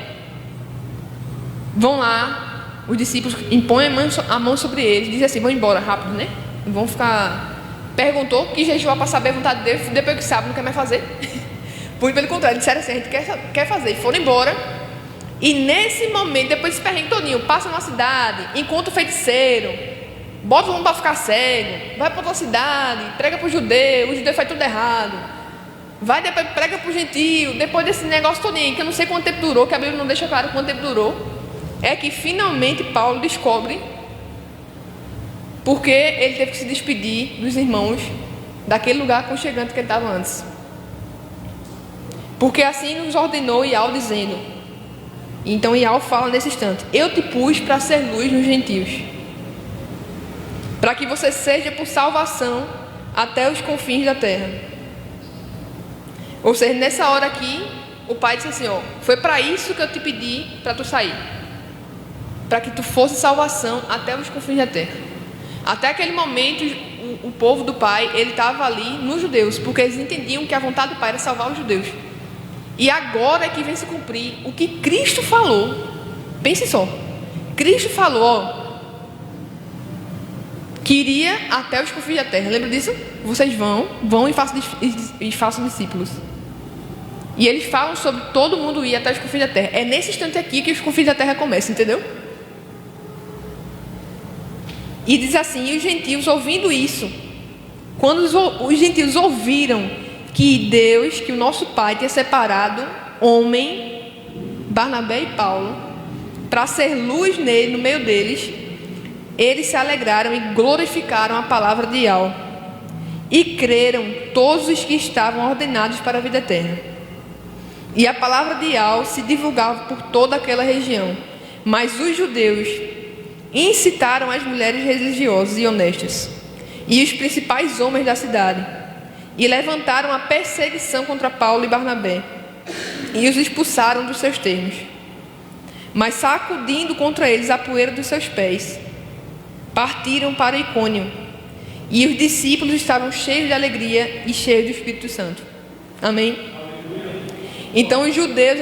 vão lá, os discípulos impõem a mão sobre eles, dizem assim: vão embora rápido, né? Vão ficar. Perguntou que jejuar para saber a vontade de Deus, depois que sabe, não quer mais fazer. Muito pelo contrário, disseram assim: a gente quer fazer. E foram embora. E nesse momento, depois desse perrengue todinho, passa numa cidade, encontra o feiticeiro, bota o mundo para ficar cego, vai para outra cidade, prega para o judeu faz tudo errado, vai depois prega para o gentio. Depois desse negócio todinho, que eu não sei quanto tempo durou, que a Bíblia não deixa claro quanto tempo durou, é que finalmente Paulo descobre porque ele teve que se despedir dos irmãos daquele lugar aconchegante que ele estava antes. Porque assim nos ordenou Ial, dizendo. Então Ial fala nesse instante: eu te pus para ser luz nos gentios, para que você seja por salvação até os confins da terra. Ou seja, nessa hora aqui, o pai disse assim: foi para isso que eu te pedi para tu sair, para que tu fosse salvação até os confins da terra. Até aquele momento, o povo do pai, ele estava ali nos judeus, porque eles entendiam que a vontade do pai era salvar os judeus. E agora é que vem se cumprir o que Cristo falou. Pense só, Cristo falou, que iria até os confins da terra. Lembra disso? Vocês vão e façam discípulos. E eles falam sobre todo mundo ir até os confins da terra. É nesse instante aqui que os confins da terra começam, entendeu? E diz assim: e os gentios ouvindo isso, quando os gentios ouviram que Deus, que o nosso Pai tinha separado homem, Barnabé e Paulo, para ser luz nele, no meio deles, eles se alegraram e glorificaram a palavra de Yahweh, e creram todos os que estavam ordenados para a vida eterna. E a palavra de Yahweh se divulgava por toda aquela região. Mas os judeus incitaram as mulheres religiosas e honestas e os principais homens da cidade, e levantaram a perseguição contra Paulo e Barnabé, e os expulsaram dos seus termos, mas sacudindo contra eles a poeira dos seus pés, partiram para Icônio. E os discípulos estavam cheios de alegria e cheios do Espírito Santo. Amém? Então os judeus,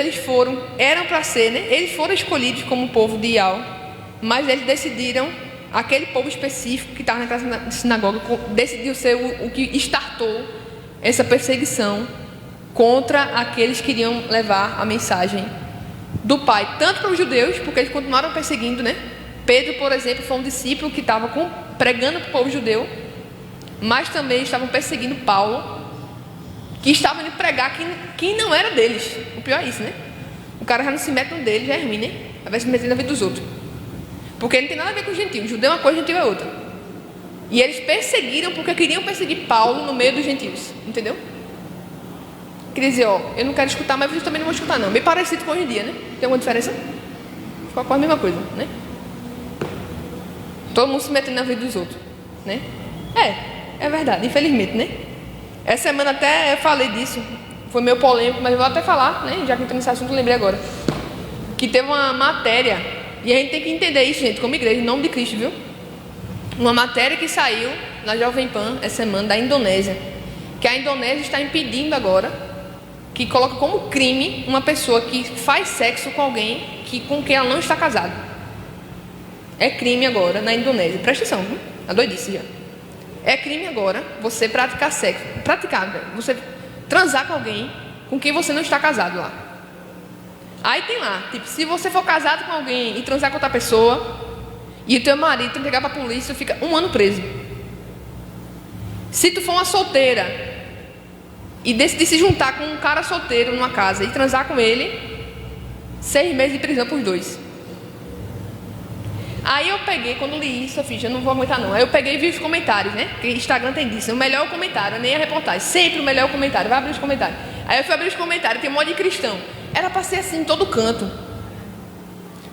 eram para ser, né? Eles foram escolhidos como povo de Yahweh, mas eles decidiram, aquele povo específico que estava naquela sinagoga, decidiu ser o que startou essa perseguição contra aqueles que queriam levar a mensagem do Pai, tanto para os judeus, porque eles continuaram perseguindo, né? Pedro, por exemplo, foi um discípulo que estava pregando para o povo judeu, mas também estavam perseguindo Paulo, que estava indo pregar quem não era deles. O pior é isso, né? O cara já não se mete no dele, já é ruim, né? Vai se meter na vida dos outros, porque não tem nada a ver com o gentio. O judeu é uma coisa, o gentio é outra. E eles perseguiram porque queriam perseguir Paulo no meio dos gentios, entendeu? Queria dizer, eu não quero escutar, mas vocês também não vão escutar não. Bem parecido com hoje em dia, né? Tem alguma diferença? Ficou quase a mesma coisa, né? Todo mundo se metendo na vida dos outros, né? É verdade, infelizmente, né? Essa semana até eu falei disso, foi meio polêmico, mas eu vou até falar, né? Já que entrou nesse assunto, eu lembrei agora. Que teve uma matéria, e a gente tem que entender isso, gente, como igreja, em nome de Cristo, viu? Uma matéria que saiu na Jovem Pan essa semana, da Indonésia, que a Indonésia está impedindo agora, que coloca como crime uma pessoa que faz sexo com alguém com quem ela não está casada. É crime agora na Indonésia. Presta atenção, viu? A doidice já. É crime agora você praticar sexo. Você transar com alguém com quem você não está casado lá. Aí tem lá, tipo, se você for casado com alguém e transar com outra pessoa, e o teu marido entregar para a polícia, fica 1 ano preso. Se tu for uma solteira e decidir se juntar com um cara solteiro numa casa e transar com ele, 6 meses de prisão por os dois. Aí eu peguei, quando li isso, eu fiz, eu não vou aguentar não. Aí eu peguei e vi os comentários, né? Porque Instagram tem disso, o melhor é o comentário, nem a reportagem. Sempre o melhor é o comentário, vai abrir os comentários. Aí eu fui abrir os comentários, tem um monte de cristão. Era para ser assim em todo canto.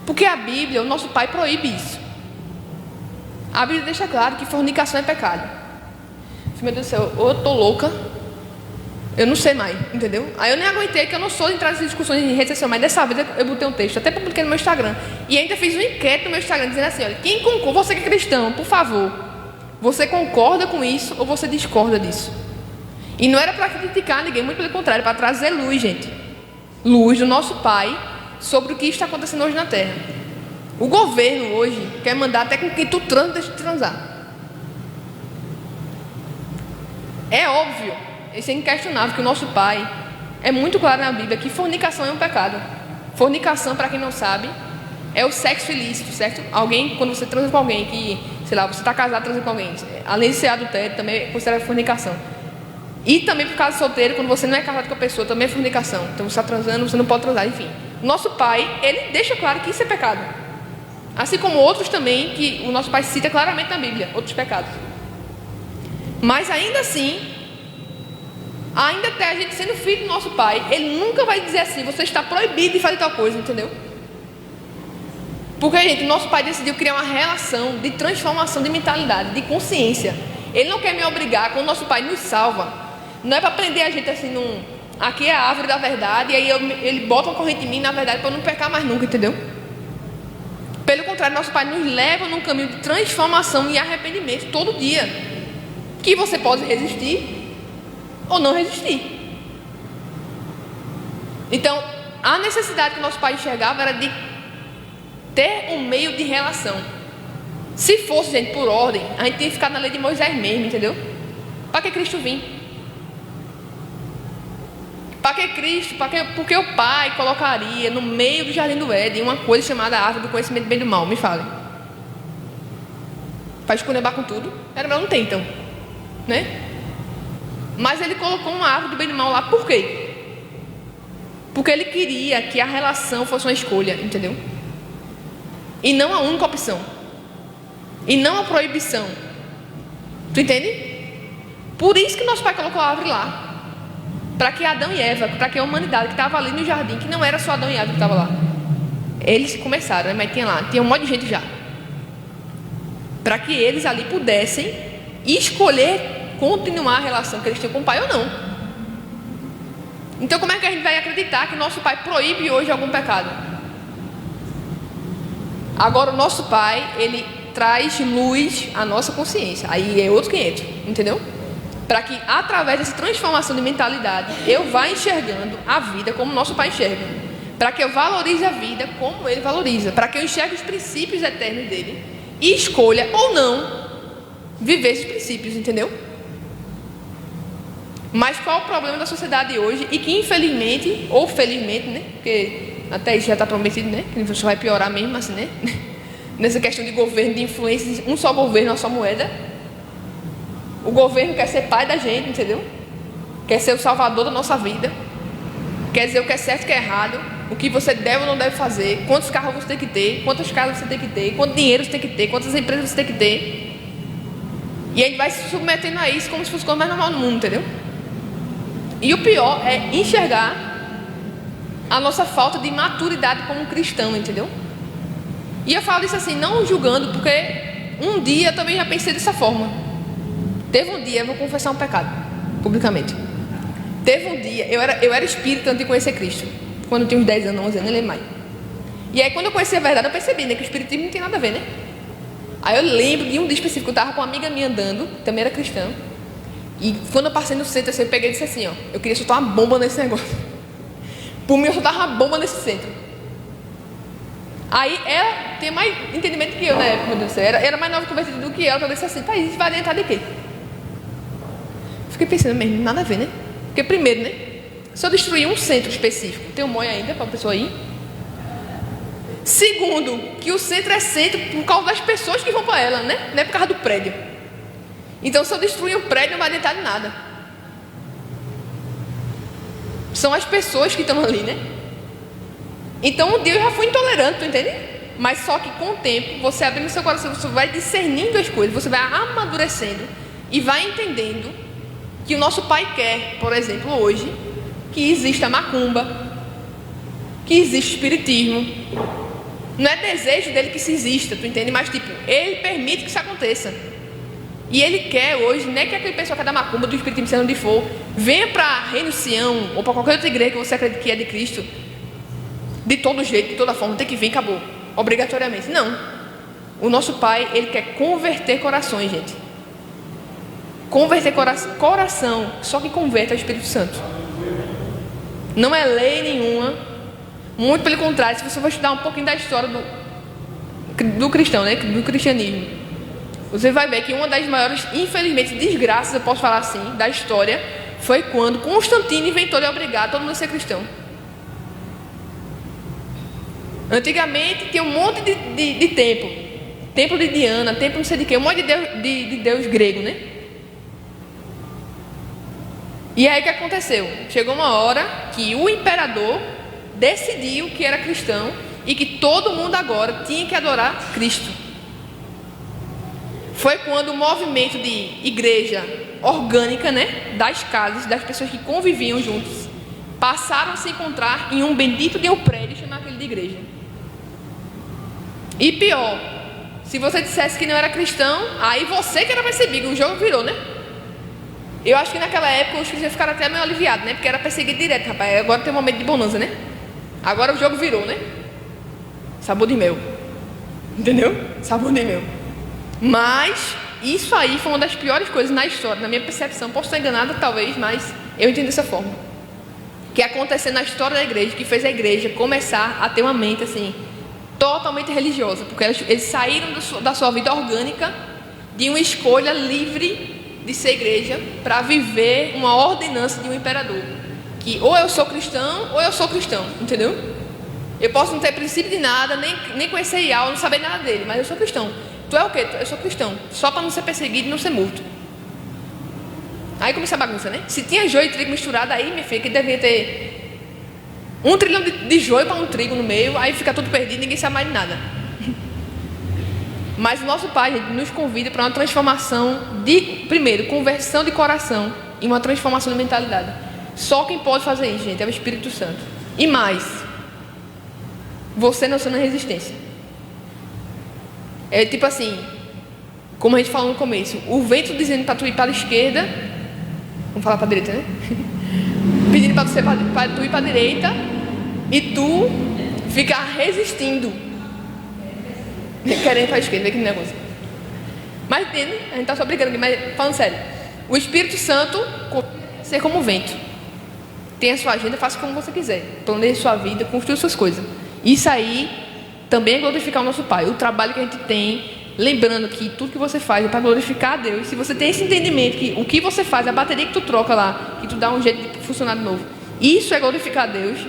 Porque a Bíblia, o nosso Pai proíbe isso. A Bíblia deixa claro que fornicação é pecado. Meu Deus do céu, ou eu tô louca, eu não sei mais, entendeu? Aí eu nem aguentei, que eu não sou de entrar nessas discussões em rede social, mas dessa vez eu botei um texto, até publiquei no meu Instagram. E ainda fiz um enquete no meu Instagram, dizendo assim, olha, quem concorda, você que é cristão, por favor, você concorda com isso ou você discorda disso? E não era para criticar ninguém, muito pelo contrário, para trazer luz, gente. Luz do nosso Pai sobre o que está acontecendo hoje na Terra. O governo hoje quer mandar até com quem tu transa, deixa de transar. É óbvio, isso é inquestionável, que o nosso Pai é muito claro na Bíblia que fornicação é um pecado. Fornicação, para quem não sabe, é o sexo ilícito, certo? Alguém, quando você transa com alguém que, sei lá, você está casado, transa com alguém, além de ser adultério, também é considerado fornicação. E também por causa solteiro, quando você não é casado com a pessoa, também é fornicação. Então você está transando, você não pode transar, enfim. O nosso Pai, ele deixa claro que isso é pecado. Assim como outros também, que o nosso Pai cita claramente na Bíblia, outros pecados. Mas ainda assim, ainda até a gente sendo filho do nosso Pai, ele nunca vai dizer assim, você está proibido de fazer tal coisa, entendeu? Porque, gente, o nosso Pai decidiu criar uma relação de transformação de mentalidade, de consciência. Ele não quer me obrigar, quando o nosso Pai nos salva, não é para prender a gente assim, aqui é a árvore da verdade, e aí ele bota uma corrente em mim, na verdade, para eu não pecar mais nunca, entendeu? Pelo contrário, nosso Pai nos leva num caminho de transformação e arrependimento todo dia, que você pode resistir ou não resistir. Então, a necessidade que o nosso Pai enxergava era de ter um meio de relação. Se fosse, gente, por ordem, a gente tinha que ficar na lei de Moisés mesmo, entendeu? Para que Cristo vim? Para que Cristo? Porque o Pai colocaria no meio do jardim do Éden uma coisa chamada árvore do conhecimento do bem e do mal? Me fale. Para esculhambar com tudo? Era melhor não ter, então, né? Mas ele colocou uma árvore do bem e do mal lá, por quê? Porque ele queria que a relação fosse uma escolha, entendeu? E não a única opção. E não a proibição. Tu entende? Por isso que nosso Pai colocou a árvore lá. Para que Adão e Eva, para que a humanidade que estava ali no jardim, que não era só Adão e Eva que estava lá. Eles começaram, né? Mas tinha um monte de gente já. Para que eles ali pudessem escolher continuar a relação que eles tinham com o Pai ou não. Então como é que a gente vai acreditar que nosso Pai proíbe hoje algum pecado? Agora o nosso Pai, ele traz luz à nossa consciência. Aí é outro 500, entendeu? Para que através dessa transformação de mentalidade eu vá enxergando a vida como nosso Pai enxerga. Para que eu valorize a vida como Ele valoriza. Para que eu enxergue os princípios eternos dele e escolha ou não viver esses princípios, entendeu? Mas qual o problema da sociedade hoje? E que infelizmente, ou felizmente, né? Porque até isso já está prometido, né? Que isso vai piorar mesmo assim, né? Nessa questão de governo, de influência, um só governo, uma só moeda. O governo quer ser pai da gente, entendeu? Quer ser o salvador da nossa vida. Quer dizer o que é certo e o que é errado. O que você deve ou não deve fazer. Quantos carros você tem que ter. Quantas casas você tem que ter. Quanto dinheiro você tem que ter. Quantas empresas você tem que ter. E a gente vai se submetendo a isso como se fosse a coisa mais normal do mundo, entendeu? E o pior é enxergar a nossa falta de maturidade como cristão, entendeu? E eu falo isso assim, não julgando, porque um dia eu também já pensei dessa forma. Teve um dia, eu vou confessar um pecado, publicamente. Teve um dia, eu era espírita antes de conhecer Cristo. Quando eu tinha uns 10 anos, 11 anos, nem lembro mais. E aí quando eu conheci a verdade, eu percebi, né, que o espiritismo não tem nada a ver, né? Aí eu lembro de um dia específico, eu estava com uma amiga minha andando, que também era cristã. E quando eu passei no centro, assim, eu peguei e disse assim, ó, eu queria soltar uma bomba nesse negócio. Por mim, eu soltava uma bomba nesse centro. Aí ela tinha mais entendimento que eu na época, meu Deus do céu. Era mais nova convertida do que ela, então eu disse assim, tá, isso vai adiantar de quê? Fiquei pensando mesmo, nada a ver, né? Porque primeiro, né? Se eu destruir um centro específico, tem um monte ainda para a pessoa ir. Segundo, que o centro é centro por causa das pessoas que vão para ela, né? Não é por causa do prédio. Então, se eu destruir o prédio, não vai adiantar de nada. São as pessoas que estão ali, né? Então, um dia eu já fui intolerante, tu entende? Mas só que com o tempo, você abrindo seu coração, você vai discernindo as coisas, você vai amadurecendo e vai entendendo que o nosso Pai quer, por exemplo, hoje, que exista macumba, que exista espiritismo. Não é desejo dele que isso exista, tu entende? Mas tipo, ele permite que isso aconteça. E ele quer hoje, não é que aquele pessoal que é da macumba, do espiritismo, seja onde for, venha para Reino Sião, ou para qualquer outra igreja que você acredita que é de Cristo, de todo jeito, de toda forma, tem que vir, acabou, obrigatoriamente. Não. O nosso Pai, ele quer converter corações, gente. Converter coração, só que converte ao Espírito Santo. Não é lei nenhuma. Muito pelo contrário, se você for estudar um pouquinho da história do cristão, né, do cristianismo, você vai ver que uma das maiores, infelizmente, desgraças, eu posso falar assim, da história, foi quando Constantino inventou de obrigar todo mundo a ser cristão. Antigamente tinha um monte de templo. Templo de Diana, templo não sei de quê, um monte de deus grego, né? E aí o que aconteceu? Chegou uma hora que o imperador decidiu que era cristão e que todo mundo agora tinha que adorar Cristo. Foi quando o movimento de igreja orgânica, né, das casas, das pessoas que conviviam juntos, passaram a se encontrar em um bendito de um prédio chamado aquele de igreja. E pior, se você dissesse que não era cristão, aí você que era perseguido, o jogo virou, né? Eu acho que naquela época os cristãos ficaram até meio aliviados, né? Porque era perseguido direto, rapaz. Agora tem um momento de bonança, né? Agora o jogo virou, né? Sabor de mel. Entendeu? Sabor de mel. Mas isso aí foi uma das piores coisas na história, na minha percepção. Posso estar enganada, talvez, mas eu entendo dessa forma. Que aconteceu na história da igreja, que fez a igreja começar a ter uma mente assim, totalmente religiosa. Porque eles saíram da sua vida orgânica de uma escolha livre de ser igreja para viver uma ordenança de um imperador. que ou eu sou cristão ou eu sou cristão, entendeu? Eu posso não ter princípio de nada, nem conhecer Iau, não saber nada dele, mas eu sou cristão. Tu é o quê? Eu sou cristão, só para não ser perseguido e não ser morto. Aí começa a bagunça, né? Se tinha joio e trigo misturado, aí, minha filha, que devia ter 1 trilhão de joio para um trigo no meio, aí fica tudo perdido, ninguém sabe mais de nada. Mas o nosso Pai, gente, nos convida para uma transformação primeiro, conversão de coração e uma transformação de mentalidade. Só quem pode fazer isso, gente, é o Espírito Santo. E mais, você não sendo resistência. É tipo assim, como a gente falou no começo, o vento dizendo para tu ir para a esquerda, vamos falar para a direita, né? Pedindo para tu ir para a direita e tu ficar resistindo, querendo ir para a esquerda, que negócio. Mas entende? A gente está só brincando aqui, mas falando sério, o Espírito Santo ser como o vento. Tem a sua agenda, faça como você quiser, planeje sua vida, construa suas coisas. Isso aí também é glorificar o nosso Pai. O trabalho que a gente tem, lembrando que tudo que você faz é para glorificar a Deus. Se você tem esse entendimento que o que você faz, a bateria que tu troca lá, que tu dá um jeito de funcionar de novo, isso é glorificar a Deus.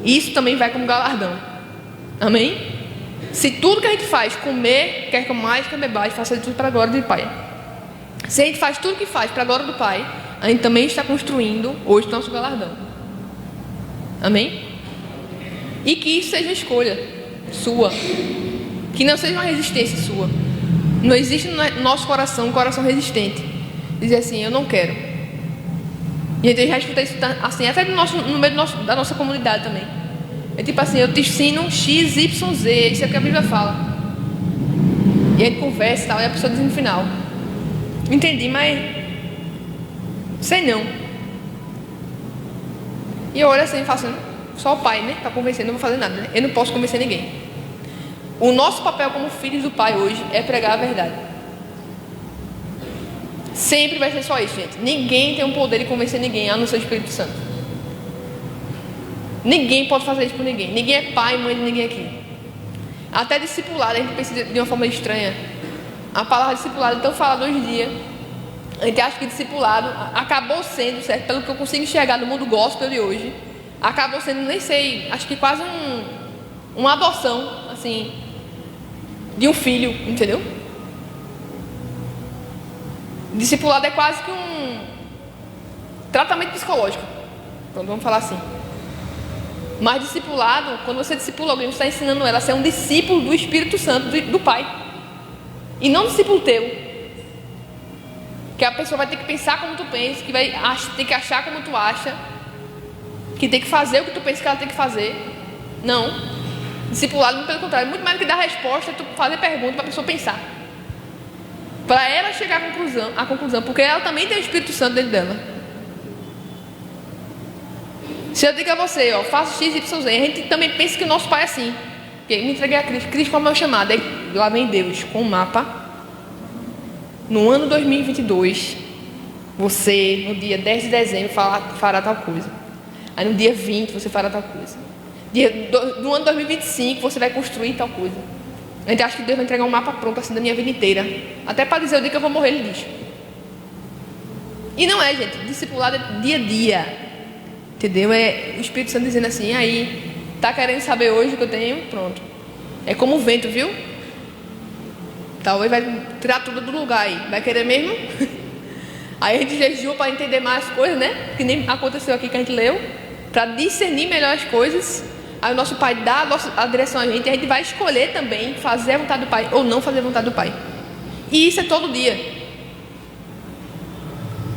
Isso também vai como galardão. Amém? Se tudo que a gente faz, comer, quer mais, quer bebais, faça tudo para a glória do Pai. Se a gente faz tudo que faz para a glória do Pai, a gente também está construindo hoje o nosso galardão. Amém? E que isso seja uma escolha sua, que não seja uma resistência sua. Não existe no nosso coração um coração resistente, dizer assim, eu não quero. E a gente já escuta isso assim, até no meio da nossa comunidade também. É tipo assim, eu te ensino X, Y, Z, isso é o que a Bíblia fala. E a gente conversa e tal, e a pessoa diz no final, entendi, mas sei não. E eu olho assim e faço, só o Pai, né? Para convencer, não vou fazer nada, né? Eu não posso convencer ninguém. O nosso papel como filhos do Pai hoje é pregar a verdade. Sempre vai ser só isso, gente. Ninguém tem o poder de convencer ninguém, a não ser o Espírito Santo. Ninguém pode fazer isso por ninguém. Ninguém é pai e mãe de ninguém aqui. Até discipulado, a gente pensa de uma forma estranha. A palavra discipulado, então fala hoje em dia. A gente acha que discipulado acabou sendo, certo? Pelo que eu consigo enxergar no mundo gospel de hoje, acabou sendo, nem sei, acho que quase uma adoção, assim, de um filho, entendeu? Discipulado é quase que um tratamento psicológico, então vamos falar assim. Mas discipulado, quando você discipula alguém, você está ensinando ela a ser um discípulo do Espírito Santo, do Pai, e não um discípulo teu, que a pessoa vai ter que pensar como tu pensa, que vai ter que achar como tu acha, que tem que fazer o que tu pensa que ela tem que fazer. Não. Discipulado, pelo contrário, muito mais do que dar resposta, é tu fazer pergunta para a pessoa pensar, para ela chegar à conclusão, porque ela também tem o Espírito Santo dentro dela. Se eu digo a você, ó, faço X, Y, Z, a gente também pensa que o nosso Pai é assim, porque me entreguei a Cristo, Cristo foi o meu chamado, aí lá vem Deus com um mapa. No ano 2022, você, no dia 10 de dezembro, fará tal coisa. Aí no dia 20, você fará tal coisa. No ano 2025, você vai construir tal coisa. A gente acha que Deus vai entregar um mapa pronto assim da minha vida inteira. Até para dizer o dia que eu vou morrer, ele diz. E não é, gente. Discipulado é dia a dia. Entendeu? É o Espírito Santo dizendo assim, aí, tá querendo saber hoje o que eu tenho? Pronto. É como o vento, viu? Talvez vai tirar tudo do lugar aí. Vai querer mesmo? Aí a gente jejua para entender mais as coisas, né? Que nem aconteceu aqui que a gente leu. Para discernir melhor as coisas. Aí o nosso Pai dá a direção a gente. E a gente vai escolher também fazer a vontade do Pai ou não fazer a vontade do Pai. E isso é todo dia.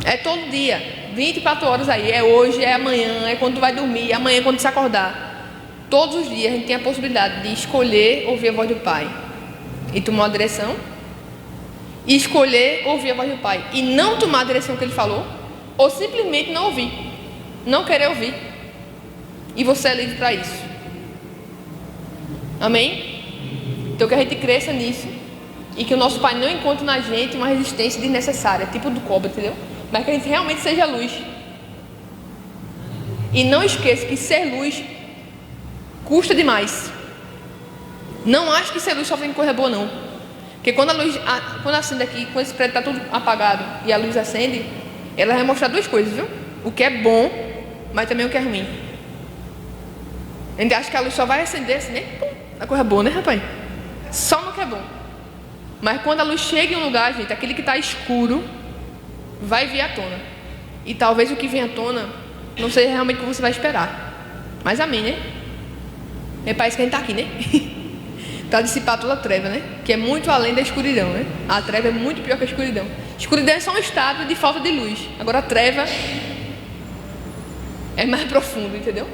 É todo dia. 24 horas aí. É hoje, é amanhã, é quando tu vai dormir, amanhã quando tu se acordar. Todos os dias a gente tem a possibilidade de escolher ouvir a voz do Pai e tomar uma direção, e escolher ouvir a voz do Pai e não tomar a direção que Ele falou, ou simplesmente não ouvir, não querer ouvir, e você é livre para isso. Amém? Então que a gente cresça nisso e que o nosso Pai não encontre na gente uma resistência desnecessária, tipo do cobra, entendeu? Mas que a gente realmente seja luz. E não esqueça que ser luz custa demais. Não acho que ser luz só tem coisa boa, não. Porque quando acende aqui, quando esse prédio está tudo apagado e a luz acende, ela vai mostrar duas coisas, viu? O que é bom mas também o que é ruim. A gente acha que a luz só vai acender assim, né? A coisa boa, né, rapaz? Só no que é bom. Mas quando a luz chega em um lugar, gente, aquele que está escuro vai vir à tona. E talvez o que vem à tona não seja realmente o que você vai esperar. Mas amém, né? É para isso que a gente está aqui, né? Para dissipar toda a treva, né? Que é muito além da escuridão, né? A treva é muito pior que a escuridão. Escuridão é só um estado de falta de luz. Agora a treva é mais profundo, entendeu?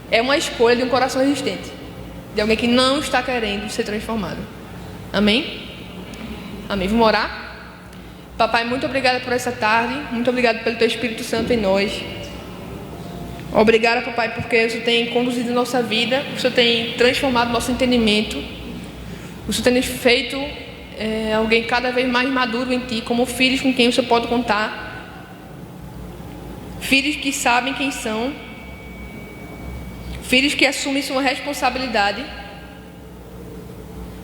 É uma escolha de um coração resistente, de alguém que não está querendo ser transformado. Amém? Amém. Vamos orar? Papai, muito obrigada por essa tarde. Muito obrigada pelo Teu Espírito Santo em nós. Obrigada, papai, porque o Senhor tem conduzido nossa vida. O Senhor tem transformado nosso entendimento. O Senhor tem nos feito alguém cada vez mais maduro em Ti, como filhos com quem o Senhor pode contar. Filhos que sabem quem são. Filhos que assumem sua responsabilidade.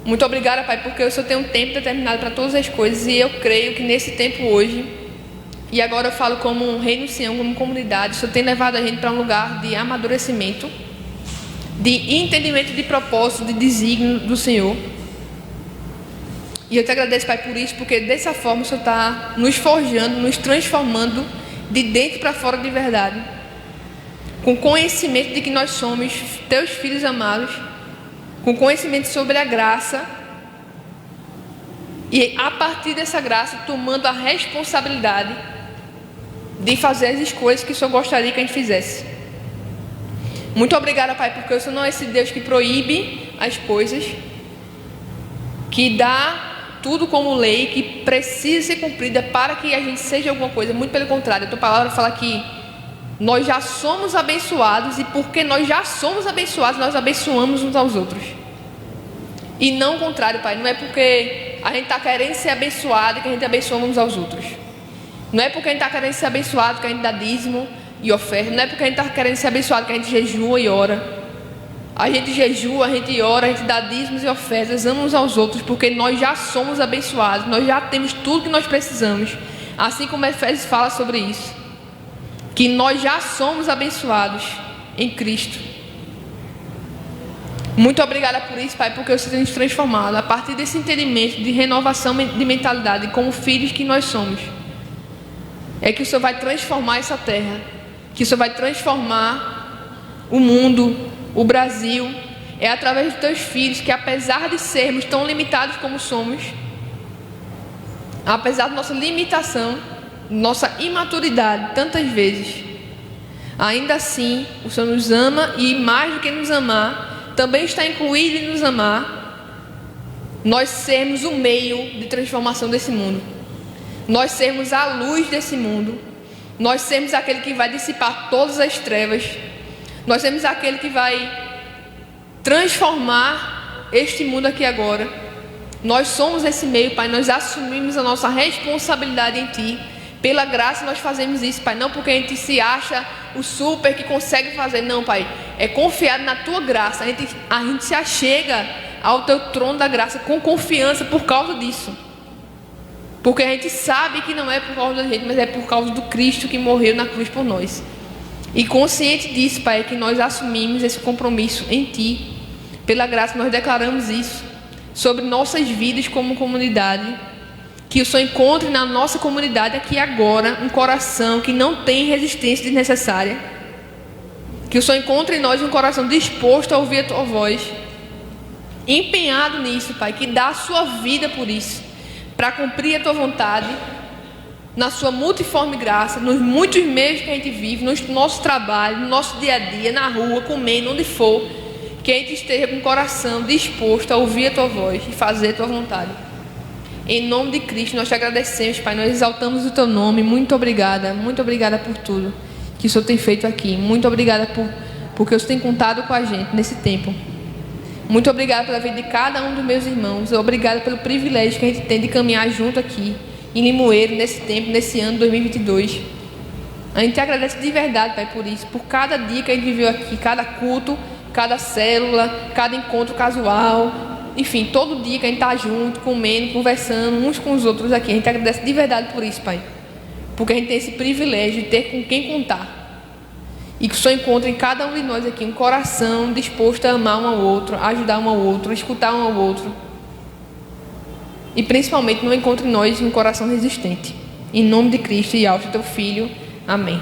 Muito obrigada, Pai, porque o Senhor tem um tempo determinado para todas as coisas. E eu creio que nesse tempo hoje, e agora eu falo como um reino Sião, como comunidade, o Senhor tem levado a gente para um lugar de amadurecimento, de entendimento de propósito, de desígnio do Senhor. E eu te agradeço, Pai, por isso, porque dessa forma o Senhor está nos forjando, nos transformando de dentro para fora de verdade, com conhecimento de que nós somos Teus filhos amados, com conhecimento sobre a graça, e a partir dessa graça tomando a responsabilidade de fazer as escolhas que o Senhor gostaria que a gente fizesse. Muito obrigada, Pai, porque o Senhor não é esse Deus que proíbe as coisas, que dá tudo como lei, que precisa ser cumprida para que a gente seja alguma coisa. Muito pelo contrário, a Tua palavra fala que nós já somos abençoados, e porque nós já somos abençoados, nós abençoamos uns aos outros. E não o contrário, Pai. Não é porque a gente está querendo ser abençoado que a gente abençoa uns aos outros. Não é porque a gente está querendo ser abençoado que a gente dá dízimo e oferta. Não é porque a gente está querendo ser abençoado que a gente jejua e ora. A gente jejua, a gente ora, a gente dá dízimos e ofertas uns aos outros, porque nós já somos abençoados. Nós já temos tudo que nós precisamos. Assim como Efésios fala sobre isso, que nós já somos abençoados em Cristo. Muito obrigada por isso, Pai, porque o Senhor tem nos transformado a partir desse entendimento de renovação de mentalidade, como filhos que nós somos. É que o Senhor vai transformar essa terra, que o Senhor vai transformar o mundo, o Brasil. É através dos Teus filhos que, apesar de sermos tão limitados como somos, apesar da nossa limitação, nossa imaturidade tantas vezes, ainda assim o Senhor nos ama, e mais do que nos amar, também está incluído em nos amar nós sermos o meio de transformação desse mundo, nós sermos a luz desse mundo, nós sermos aquele que vai dissipar todas as trevas, nós sermos aquele que vai transformar este mundo aqui agora. Nós somos esse meio, Pai. Nós assumimos a nossa responsabilidade em Ti. Pela graça nós fazemos isso, Pai. Não porque a gente se acha o super que consegue fazer. Não, Pai. É confiado na Tua graça. A gente se achega ao Teu trono da graça com confiança por causa disso. Porque a gente sabe que não é por causa da gente, mas é por causa do Cristo que morreu na cruz por nós. E consciente disso, Pai, é que nós assumimos esse compromisso em Ti. Pela graça nós declaramos isso sobre nossas vidas como comunidade. Que o Senhor encontre na nossa comunidade aqui agora um coração que não tem resistência desnecessária. Que o Senhor encontre em nós um coração disposto a ouvir a Tua voz, empenhado nisso, Pai, que dá a sua vida por isso, para cumprir a Tua vontade, na Sua multiforme graça, nos muitos meios que a gente vive, no nosso trabalho, no nosso dia a dia, na rua, comendo, onde for, que a gente esteja com o coração disposto a ouvir a Tua voz e fazer a Tua vontade. Em nome de Cristo, nós Te agradecemos, Pai, nós exaltamos o Teu nome. Muito obrigada por tudo que o Senhor tem feito aqui. Muito obrigada porque o Senhor tem contado com a gente nesse tempo. Muito obrigada pela vida de cada um dos meus irmãos. Obrigada pelo privilégio que a gente tem de caminhar junto aqui em Limoeiro, nesse tempo, nesse ano 2022. A gente te agradece de verdade, Pai, por isso, por cada dia que a gente viveu aqui, cada culto, cada célula, cada encontro casual. Enfim, todo dia que a gente está junto, comendo, conversando uns com os outros aqui. A gente agradece de verdade por isso, Pai. Porque a gente tem esse privilégio de ter com quem contar. E que o Senhor encontre em cada um de nós aqui um coração disposto a amar um ao outro, a ajudar um ao outro, a escutar um ao outro. E principalmente não encontre em nós um coração resistente. Em nome de Cristo e ao teu Filho. Amém.